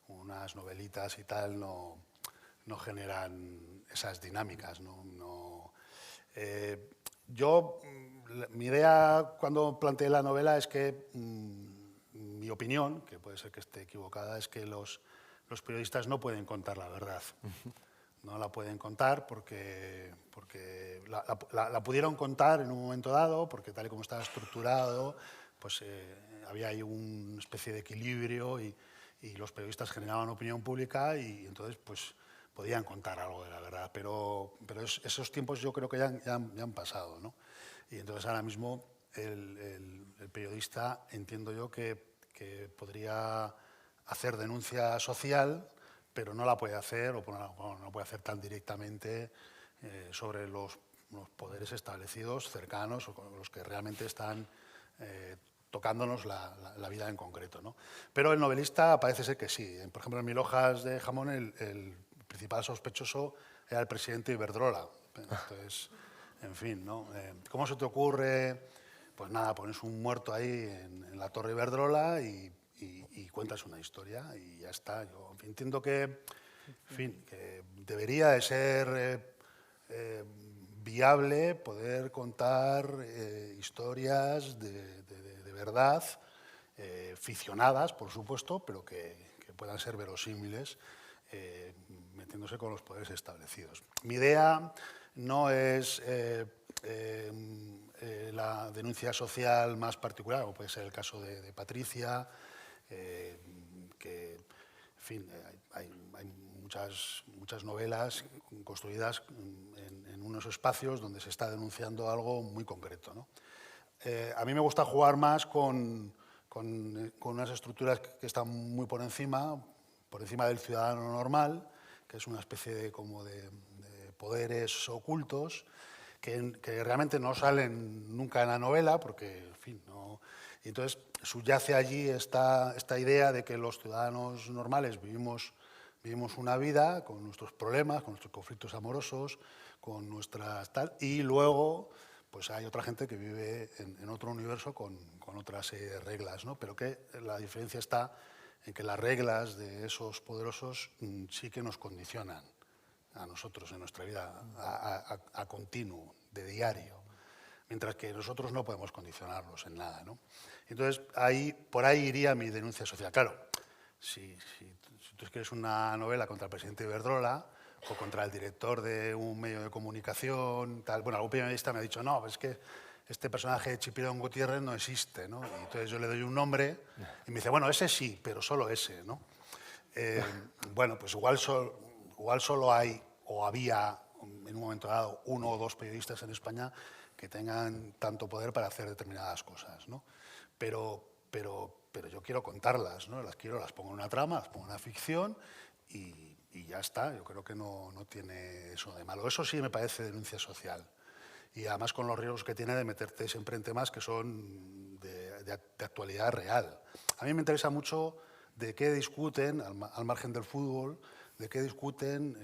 unas novelitas y tal no generan esas dinámicas. Mi idea cuando planteé la novela es que, mi opinión, que puede ser que esté equivocada, es que los periodistas no pueden contar la verdad. No la pueden contar porque la pudieron contar en un momento dado, porque tal y como estaba estructurado, pues había ahí una especie de equilibrio y los periodistas generaban opinión pública y entonces pues podían contar algo de la verdad. Pero esos tiempos yo creo que ya han pasado, ¿no? Y entonces ahora mismo el periodista, entiendo yo que podría hacer denuncia social, pero no la puede hacer, o no la puede hacer tan directamente sobre los poderes establecidos, cercanos, o con los que realmente están tocándonos la vida en concreto, ¿no? Pero el novelista parece ser que sí. Por ejemplo, en 1000 hojas de jamón el principal sospechoso era el presidente Iberdrola. Entonces, en fin, ¿no? ¿Cómo se te ocurre? Pues nada, pones un muerto ahí en la Torre Iberdrola y cuentas una historia y ya está. Yo en fin, entiendo que debería de ser viable poder contar historias de verdad, ficcionadas, por supuesto, pero que puedan ser verosímiles, metiéndose con los poderes establecidos. Mi idea no es la denuncia social más particular, como puede ser el caso de Patricia, que, en fin, hay muchas novelas construidas en unos espacios donde se está denunciando algo muy concreto, ¿no? A mí me gusta jugar más con unas estructuras que están muy por encima del ciudadano normal, que es una especie de poderes ocultos que realmente no salen nunca en la novela, porque, en fin, no. Y entonces subyace allí esta idea de que los ciudadanos normales vivimos una vida con nuestros problemas, con nuestros conflictos amorosos, con nuestras tal, y luego pues hay otra gente que vive en otro universo con otras reglas, ¿no? Pero que la diferencia está en que las reglas de esos poderosos sí que nos condicionan a nosotros en nuestra vida a continuo, de diario, mientras que nosotros no podemos condicionarlos en nada, ¿no? Entonces, por ahí iría mi denuncia social. Claro, si tú escribes una novela contra el presidente Iberdrola o contra el director de un medio de comunicación, tal, bueno, algún periodista me ha dicho, no, es que este personaje de Chipirón Gutiérrez no existe, ¿no? Y entonces yo le doy un nombre y me dice, bueno, ese sí, pero solo ese, ¿no? Bueno, pues igual solo hay o había en un momento dado 1 o 2 periodistas en España que tengan tanto poder para hacer determinadas cosas, ¿no? Pero yo quiero contarlas, ¿no? Las pongo en una trama, las pongo en una ficción y ya está. Yo creo que no tiene eso de malo. Eso sí me parece denuncia social. Y además con los riesgos que tiene de meterte siempre en temas que son de actualidad real. A mí me interesa mucho de qué discuten, al margen del fútbol, de qué discuten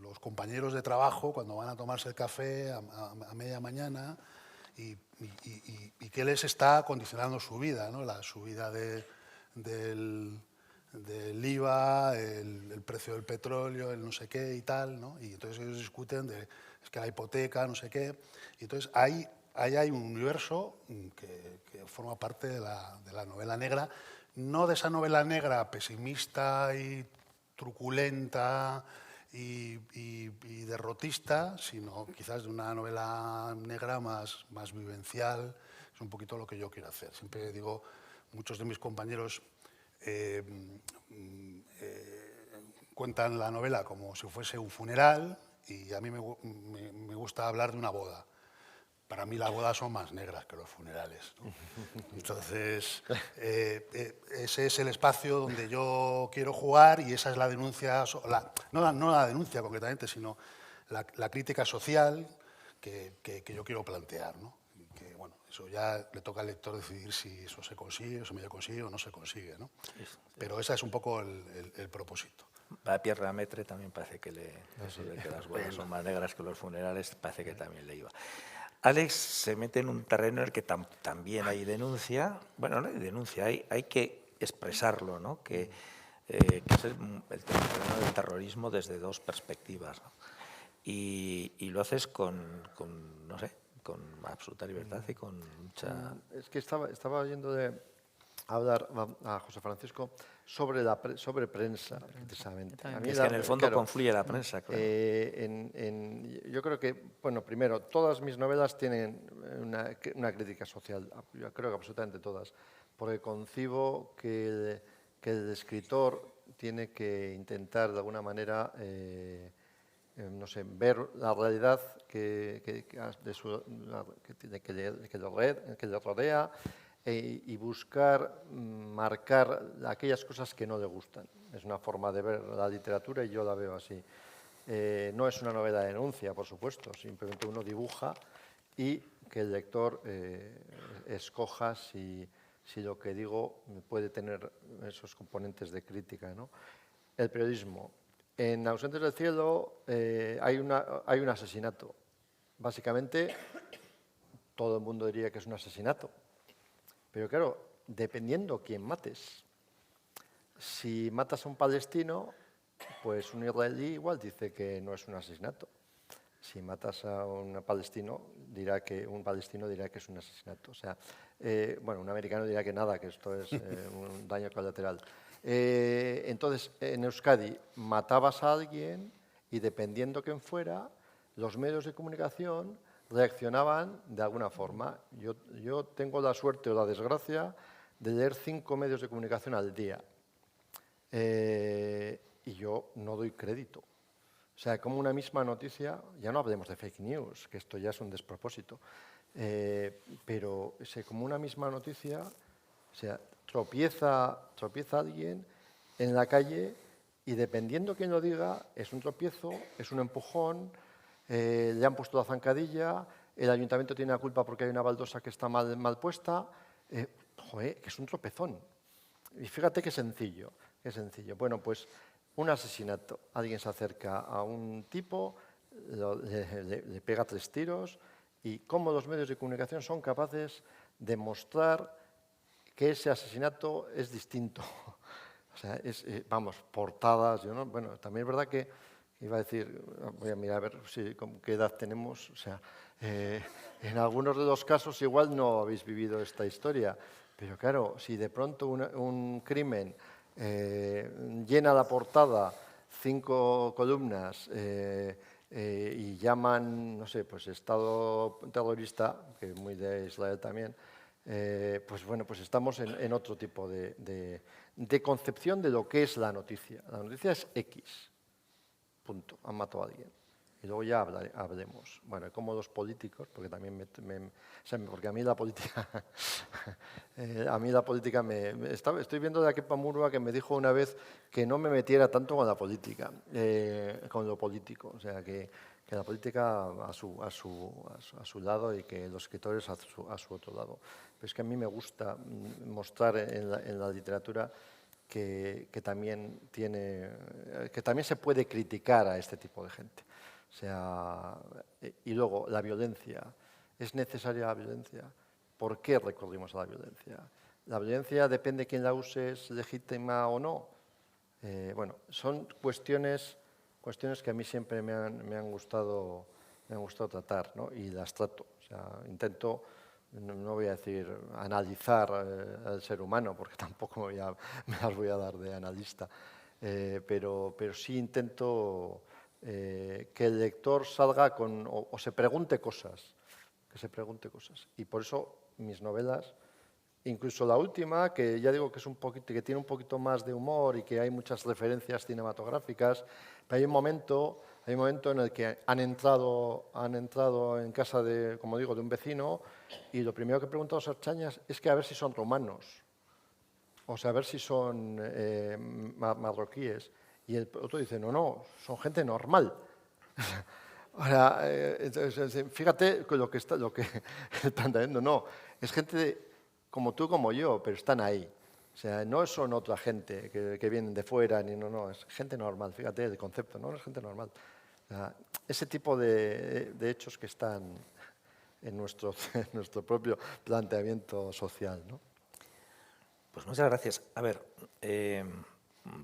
los compañeros de trabajo cuando van a tomarse el café a media mañana y qué les está condicionando su vida, ¿no? La subida del IVA, el precio del petróleo, el no sé qué y tal, ¿no? Y entonces ellos discuten es que la hipoteca, no sé qué. Y entonces ahí hay un universo que forma parte de la novela negra, no de esa novela negra pesimista y truculenta y derrotista, sino quizás de una novela negra más vivencial. Es un poquito lo que yo quiero hacer. Siempre digo, muchos de mis compañeros cuentan la novela como si fuese un funeral y a mí me gusta hablar de una boda. Para mí las bodas son más negras que los funerales, ¿no? Entonces, ese es el espacio donde yo quiero jugar y esa es la denuncia, no la denuncia concretamente, sino la crítica social que yo quiero plantear, ¿no? Y que, bueno, eso ya le toca al lector decidir si eso se consigue, o se medio consigue o no se consigue, ¿no? Pero ese es un poco el propósito. A Pierre Lemaitre también parece que eso de que las bodas son más negras que los funerales, parece que también le iba. Alex se mete en un terreno en el que también hay denuncia. Bueno, no hay denuncia, hay que expresarlo, ¿no? Que es el terreno del terrorismo desde 2 perspectivas, ¿no? Y lo haces no sé, con absoluta libertad y con mucha... Es que estaba oyendo hablar a José Francisco sobre prensa, precisamente. A mí es que en el fondo confluye la prensa, claro. Yo creo que, bueno, primero, todas mis novelas tienen una crítica social, yo creo que absolutamente todas, porque concibo que el escritor tiene que intentar, de alguna manera, no sé, ver la realidad que le rodea, y buscar marcar aquellas cosas que no le gustan. Es una forma de ver la literatura y yo la veo así. No es una novela de denuncia, por supuesto, simplemente uno dibuja y que el lector escoja si lo que digo puede tener esos componentes de crítica, ¿no? El periodismo. En Ausentes del cielo hay un asesinato. Básicamente, todo el mundo diría que es un asesinato. Pero claro, dependiendo quién mates. Si matas a un palestino, pues un israelí igual dice que no es un asesinato. Si matas a un palestino dirá que es un asesinato. O sea, bueno, un americano dirá que nada, que esto es un daño colateral. Entonces, en Euskadi matabas a alguien y dependiendo quién fuera, los medios de comunicación reaccionaban de alguna forma. Yo tengo la suerte o la desgracia de leer 5 medios de comunicación al día y yo no doy crédito. O sea, como una misma noticia, ya no hablemos de fake news, que esto ya es un despropósito, pero como una misma noticia, o sea, tropieza alguien en la calle y dependiendo quién lo diga, es un tropiezo, es un empujón, le han puesto la zancadilla, el ayuntamiento tiene la culpa porque hay una baldosa que está mal puesta, que es un tropezón. Y fíjate qué sencillo, qué sencillo. Bueno, pues un asesinato. Alguien se acerca a un tipo, le pega 3 tiros y cómo los medios de comunicación son capaces de mostrar que ese asesinato es distinto. O sea, vamos, portadas. Yo no, bueno, también es verdad que iba a decir, voy a mirar a ver con qué edad tenemos. O sea, en algunos de los casos igual no habéis vivido esta historia. Pero claro, si de pronto un crimen llena la portada 5 columnas y llaman, no sé, pues Estado terrorista, que es muy de Israel también, pues bueno, pues estamos en otro tipo de concepción de lo que es la noticia. La noticia es X, punto, han matado a alguien. Y luego ya hablemos. Bueno, como los políticos, porque también porque a mí la política, estoy viendo de aquí para Murua que me dijo una vez que no me metiera tanto con la política, con lo político, o sea que la política a su lado y que los escritores a su otro lado. Pero es que a mí me gusta mostrar en la literatura que también se puede criticar a este tipo de gente. O sea, y luego, la violencia. ¿Es necesaria la violencia? ¿Por qué recurrimos a la violencia? ¿La violencia depende de quién la use, es legítima o no? Bueno, son cuestiones que a mí siempre me han gustado tratar, ¿no? Y las trato. O sea, intento, no voy a decir analizar al ser humano, porque tampoco me las voy a dar de analista, pero sí intento que el lector salga o se pregunte cosas, Y por eso mis novelas, incluso la última, que ya digo que que tiene un poquito más de humor y que hay muchas referencias cinematográficas, pero hay un momento en el que han entrado en casa como digo, de un vecino y lo primero que preguntan los archañas es que a ver si son romanos, o sea, a ver si son marroquíes. Y el otro dice, no, son gente normal. Ahora, fíjate lo que están trayendo. No, es gente como tú, como yo, pero están ahí. O sea, no son otra gente que vienen de fuera, no, es gente normal. Fíjate el concepto, no es gente normal. O sea, ese tipo de hechos que están en nuestro propio planteamiento social, ¿no? Pues muchas gracias. A ver,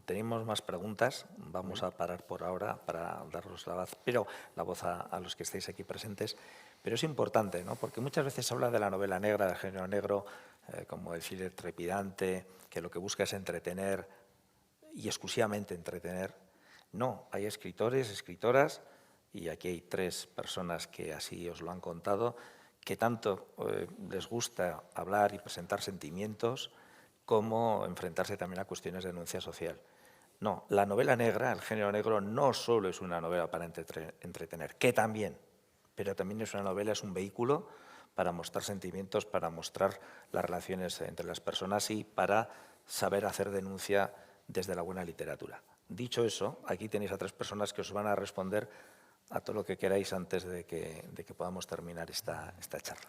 tenemos más preguntas. Vamos a parar por ahora para daros la voz a los que estáis aquí presentes. Pero es importante, ¿no? Porque muchas veces se habla de la novela negra, del género negro, como el thriller trepidante, que lo que busca es entretener y exclusivamente entretener. No, hay escritores, escritoras, y aquí hay 3 personas que así os lo han contado, que tanto les gusta hablar y presentar sentimientos, como enfrentarse también a cuestiones de denuncia social. No, la novela negra, el género negro, no solo es una novela para entretener, que también, pero también es una novela, es un vehículo para mostrar sentimientos, para mostrar las relaciones entre las personas y para saber hacer denuncia desde la buena literatura. Dicho eso, aquí tenéis a 3 personas que os van a responder a todo lo que queráis antes de que podamos terminar esta charla.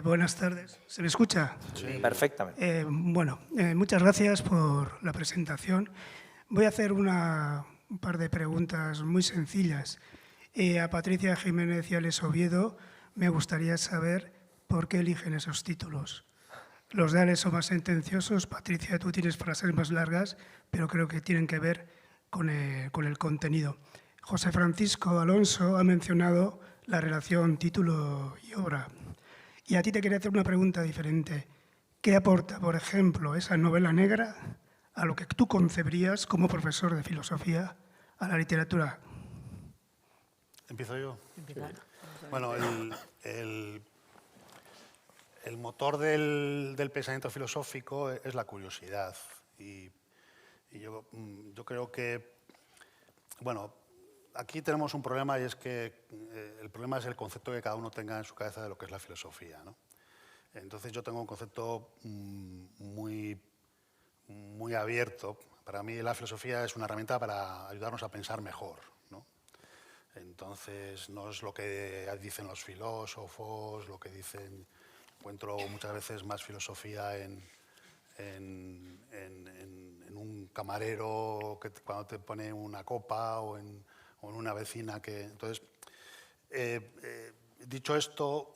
Buenas tardes. ¿Se me escucha? Sí. Perfectamente. Muchas gracias por la presentación. Voy a hacer un par de preguntas muy sencillas. A Patricia Jiménez y a Alex Oviedo me gustaría saber por qué eligen esos títulos. Los de Alex son más sentenciosos. Patricia, tú tienes frases más largas, pero creo que tienen que ver con el contenido. José Francisco Alonso ha mencionado la relación título y obra. Y a ti te quería hacer una pregunta diferente. ¿Qué aporta, por ejemplo, esa novela negra a lo que tú concebirías como profesor de filosofía a la literatura? ¿Empiezo yo? Empezar. Bueno, el motor del pensamiento filosófico es la curiosidad. Y yo creo que, bueno, aquí tenemos un problema y es que el problema es el concepto que cada uno tenga en su cabeza de lo que es la filosofía, ¿no? Entonces yo tengo un concepto muy abierto. Para mí la filosofía es una herramienta para ayudarnos a pensar mejor, ¿no? Entonces no es lo que dicen los filósofos, lo que dicen. Encuentro muchas veces más filosofía en un camarero que cuando te pone una copa o en una vecina que... Entonces, dicho esto,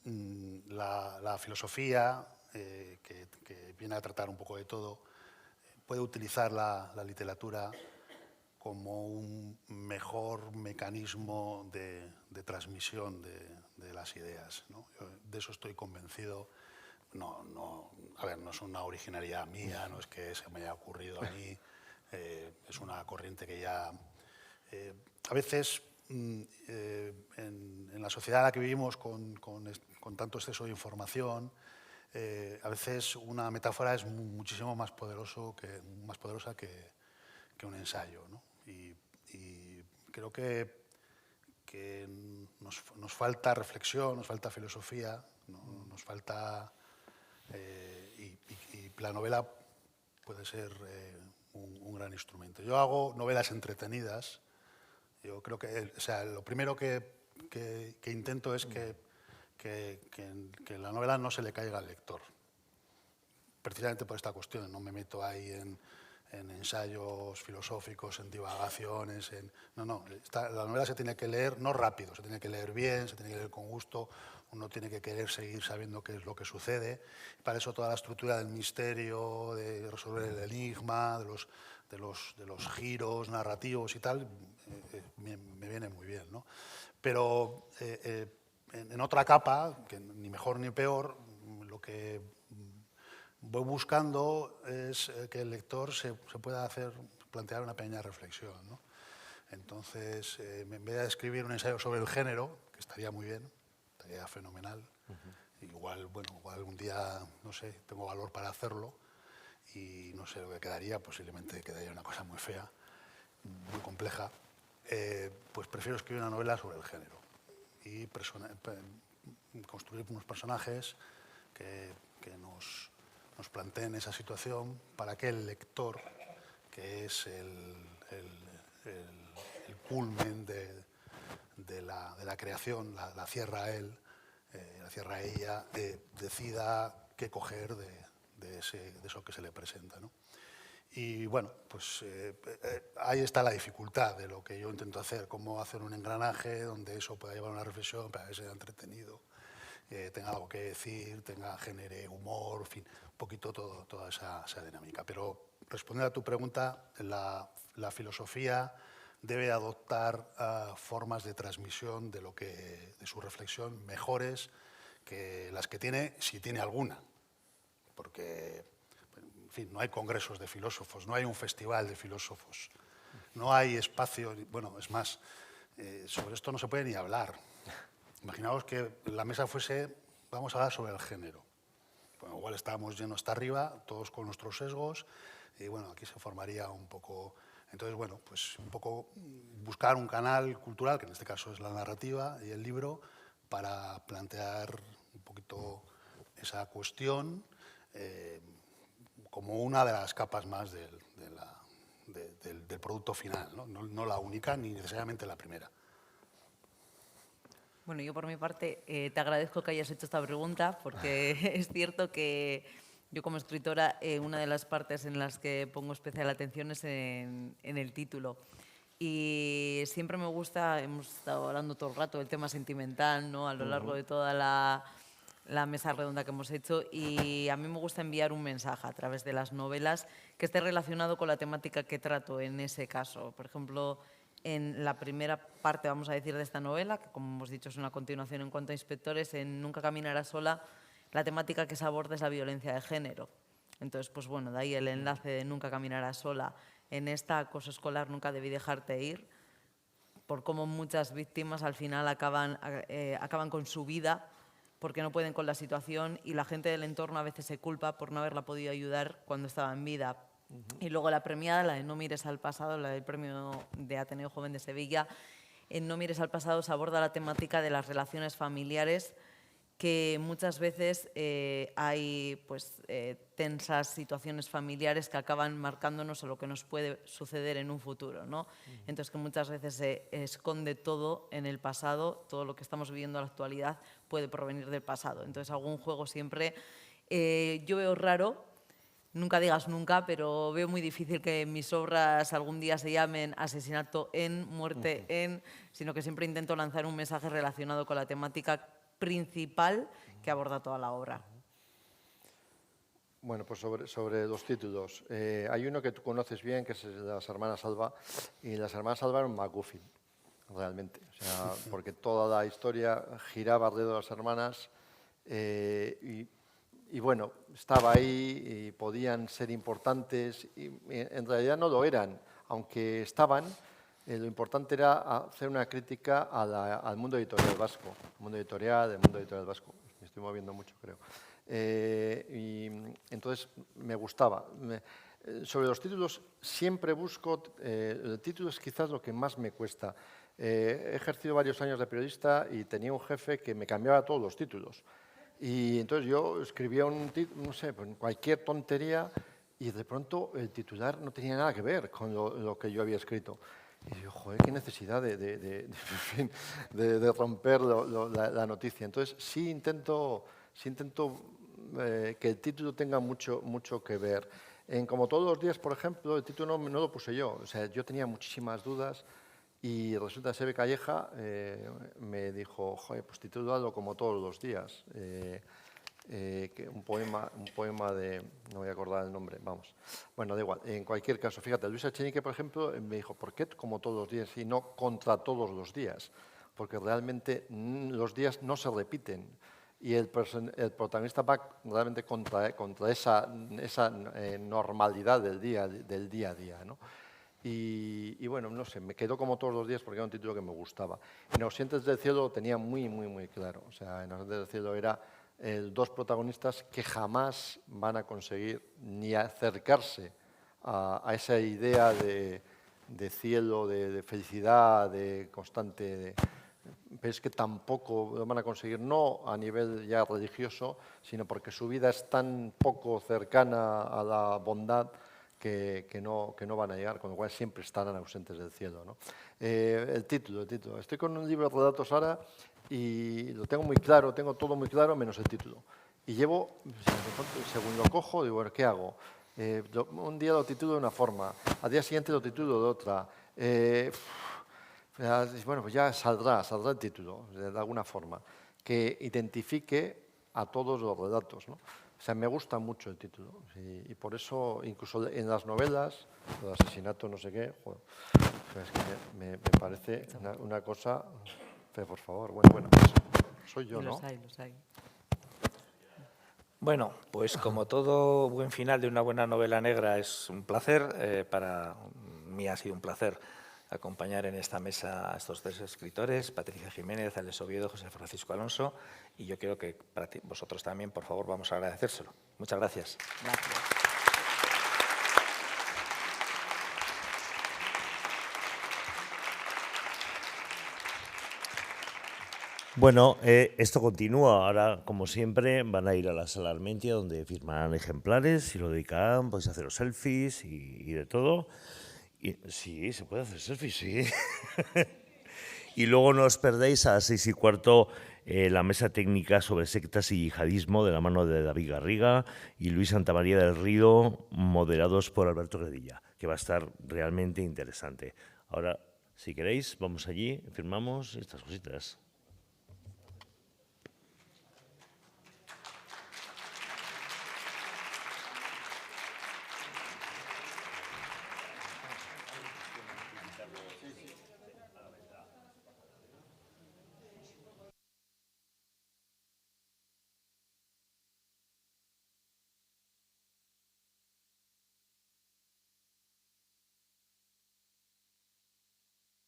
la filosofía, que viene a tratar un poco de todo, puede utilizar la literatura como un mejor mecanismo de transmisión de las ideas, ¿no? Yo de eso estoy convencido. A ver, no es una originalidad mía, no es que se me haya ocurrido a mí, es una corriente que ya... a veces, en la sociedad en la que vivimos con tanto exceso de información, a veces una metáfora es muchísimo más poderosa que un ensayo, ¿no? Y creo que nos falta reflexión, nos falta filosofía, nos falta... y la novela puede ser un gran instrumento. Yo hago novelas entretenidas. Yo creo que, o sea, lo primero que intento es que la novela no se le caiga al lector. Precisamente por esta cuestión, no me meto ahí en ensayos filosóficos, en divagaciones. No, la novela se tiene que leer no rápido, se tiene que leer bien, se tiene que leer con gusto. Uno tiene que querer seguir sabiendo qué es lo que sucede. Para eso toda la estructura del misterio, de resolver el enigma, de los giros narrativos y tal, me viene muy bien, ¿no? Pero en otra capa, que ni mejor ni peor, lo que voy buscando es que el lector se pueda plantear una pequeña reflexión, ¿no? Entonces, en vez de escribir un ensayo sobre el género, que estaría muy bien, estaría fenomenal, igual un día, no sé, tengo valor para hacerlo y no sé lo que quedaría, posiblemente quedaría una cosa muy fea, muy compleja, pues prefiero escribir una novela sobre el género y construir unos personajes que nos planteen esa situación para que el lector, que es el culmen de la creación, la cierra a él, la cierra a ella, decida qué coger de eso que se le presenta, ¿no? Y bueno, pues ahí está la dificultad de lo que yo intento hacer, cómo hacer un engranaje donde eso pueda llevar una reflexión, para que sea entretenido, tenga algo que decir, genere humor, en fin, un poquito toda esa dinámica. Pero respondiendo a tu pregunta, la filosofía debe adoptar formas de transmisión de su reflexión mejores que las que tiene, si tiene alguna. Porque, en fin, no hay congresos de filósofos, no hay un festival de filósofos, no hay espacio, bueno, es más, sobre esto no se puede ni hablar. Imaginaos que la mesa fuese, vamos a hablar sobre el género. Bueno, igual estábamos llenos hasta arriba, todos con nuestros sesgos, y bueno, aquí se formaría un poco... Entonces, bueno, pues un poco buscar un canal cultural, que en este caso es la narrativa y el libro, para plantear un poquito esa cuestión como una de las capas más del producto final, ¿no? No la única ni necesariamente la primera. Bueno, yo por mi parte te agradezco que hayas hecho esta pregunta porque es cierto que yo como escritora una de las partes en las que pongo especial atención es en el título. Y siempre me gusta, hemos estado hablando todo el rato del tema sentimental, ¿no? A lo largo de toda la mesa redonda que hemos hecho, y a mí me gusta enviar un mensaje a través de las novelas que esté relacionado con la temática que trato en ese caso. Por ejemplo, en la primera parte, vamos a decir, de esta novela, que como hemos dicho es una continuación en cuanto a inspectores, en Nunca caminarás sola, la temática que se aborda es la violencia de género. Entonces, pues bueno, de ahí el enlace de Nunca caminarás sola. En esta acoso escolar nunca debí dejarte ir, por cómo muchas víctimas al final acaban con su vida porque no pueden con la situación y la gente del entorno a veces se culpa por no haberla podido ayudar cuando estaba en vida. Y luego la premiada, la de No mires al pasado, la del premio de Ateneo Joven de Sevilla, en No mires al pasado se aborda la temática de las relaciones familiares, que muchas veces hay pues, tensas situaciones familiares que acaban marcándonos a lo que nos puede suceder en un futuro, ¿no? Entonces, que muchas veces se esconde todo en el pasado, todo lo que estamos viviendo en la actualidad puede provenir del pasado. Entonces, algún juego siempre, yo veo raro, nunca digas nunca, pero veo muy difícil que mis obras algún día se llamen Asesinato en, Muerte en, sino que siempre intento lanzar un mensaje relacionado con la temática principal que aborda toda la obra. Bueno, pues sobre los títulos. Hay uno que tú conoces bien, que es de las hermanas Alba, y las hermanas Alba eran MacGuffin, realmente. O sea, porque toda la historia giraba alrededor de las hermanas y bueno, estaba ahí y podían ser importantes y en realidad no lo eran, aunque estaban. Lo importante era hacer una crítica al mundo editorial vasco, el mundo editorial vasco. Me estoy moviendo mucho, creo. Y entonces me gustaba. Sobre los títulos siempre busco, el título es quizás lo que más me cuesta. He ejercido varios años de periodista y tenía un jefe que me cambiaba todos los títulos. Y entonces yo escribía no sé, cualquier tontería y de pronto el titular no tenía nada que ver con lo que yo había escrito. Y digo, joder, qué necesidad de romper la noticia. Entonces sí intento que el título tenga mucho que ver. En Como todos los días, por ejemplo, el título no lo puse yo. O sea, yo tenía muchísimas dudas y resulta que Sebe Calleja me dijo, joder, pues titúlalo Como todos los días. Un poema de... no voy a acordar el nombre, vamos. Bueno, da igual. En cualquier caso, fíjate, Luis Echenique, por ejemplo, me dijo, ¿por qué Como todos los días y no Contra todos los días? Porque realmente los días no se repiten y el protagonista va realmente contra esa normalidad del día a día, ¿no? Y bueno, no sé, me quedó Como todos los días porque era un título que me gustaba. En Ausentes del cielo lo tenía muy claro. O sea, en Ausentes del cielo era dos protagonistas que jamás van a conseguir ni acercarse a esa idea de cielo, de felicidad, de constante... pero es que tampoco lo van a conseguir, no a nivel ya religioso, sino porque su vida es tan poco cercana a la bondad que no van a llegar, con lo cual siempre estarán ausentes del cielo, ¿no? El título. Estoy con un libro de relatos ahora y lo tengo muy claro, tengo todo muy claro menos el título. Y llevo, según lo cojo, digo, bueno, ¿qué hago? Un día lo titulo de una forma, al día siguiente lo titulo de otra. Bueno, pues ya saldrá el título, de alguna forma, que identifique a todos los relatos, ¿no? O sea, me gusta mucho el título y por eso, incluso en las novelas, el asesinato no sé qué, joder, es que me parece una cosa... por favor, bueno, pues soy yo, ¿no? Los hay. Bueno, pues como todo buen final de una buena novela negra es un placer, para mí ha sido un placer acompañar en esta mesa a estos tres escritores, Patricia Jiménez, Alex Oviedo, José Francisco Alonso, y yo creo que para vosotros también, por favor, vamos a agradecérselo. Muchas gracias. Gracias. Bueno, esto continúa. Ahora, como siempre, van a ir a la sala Armentia, donde firmarán ejemplares y lo dedicarán, podéis hacer los selfies y de todo. Y, sí, se puede hacer selfies, sí. Y luego no os perdéis a las 6:15 la mesa técnica sobre sectas y yihadismo de la mano de David Garriga y Luis Santamaría del Río, moderados por Alberto Redilla, que va a estar realmente interesante. Ahora, si queréis, vamos allí, firmamos estas cositas.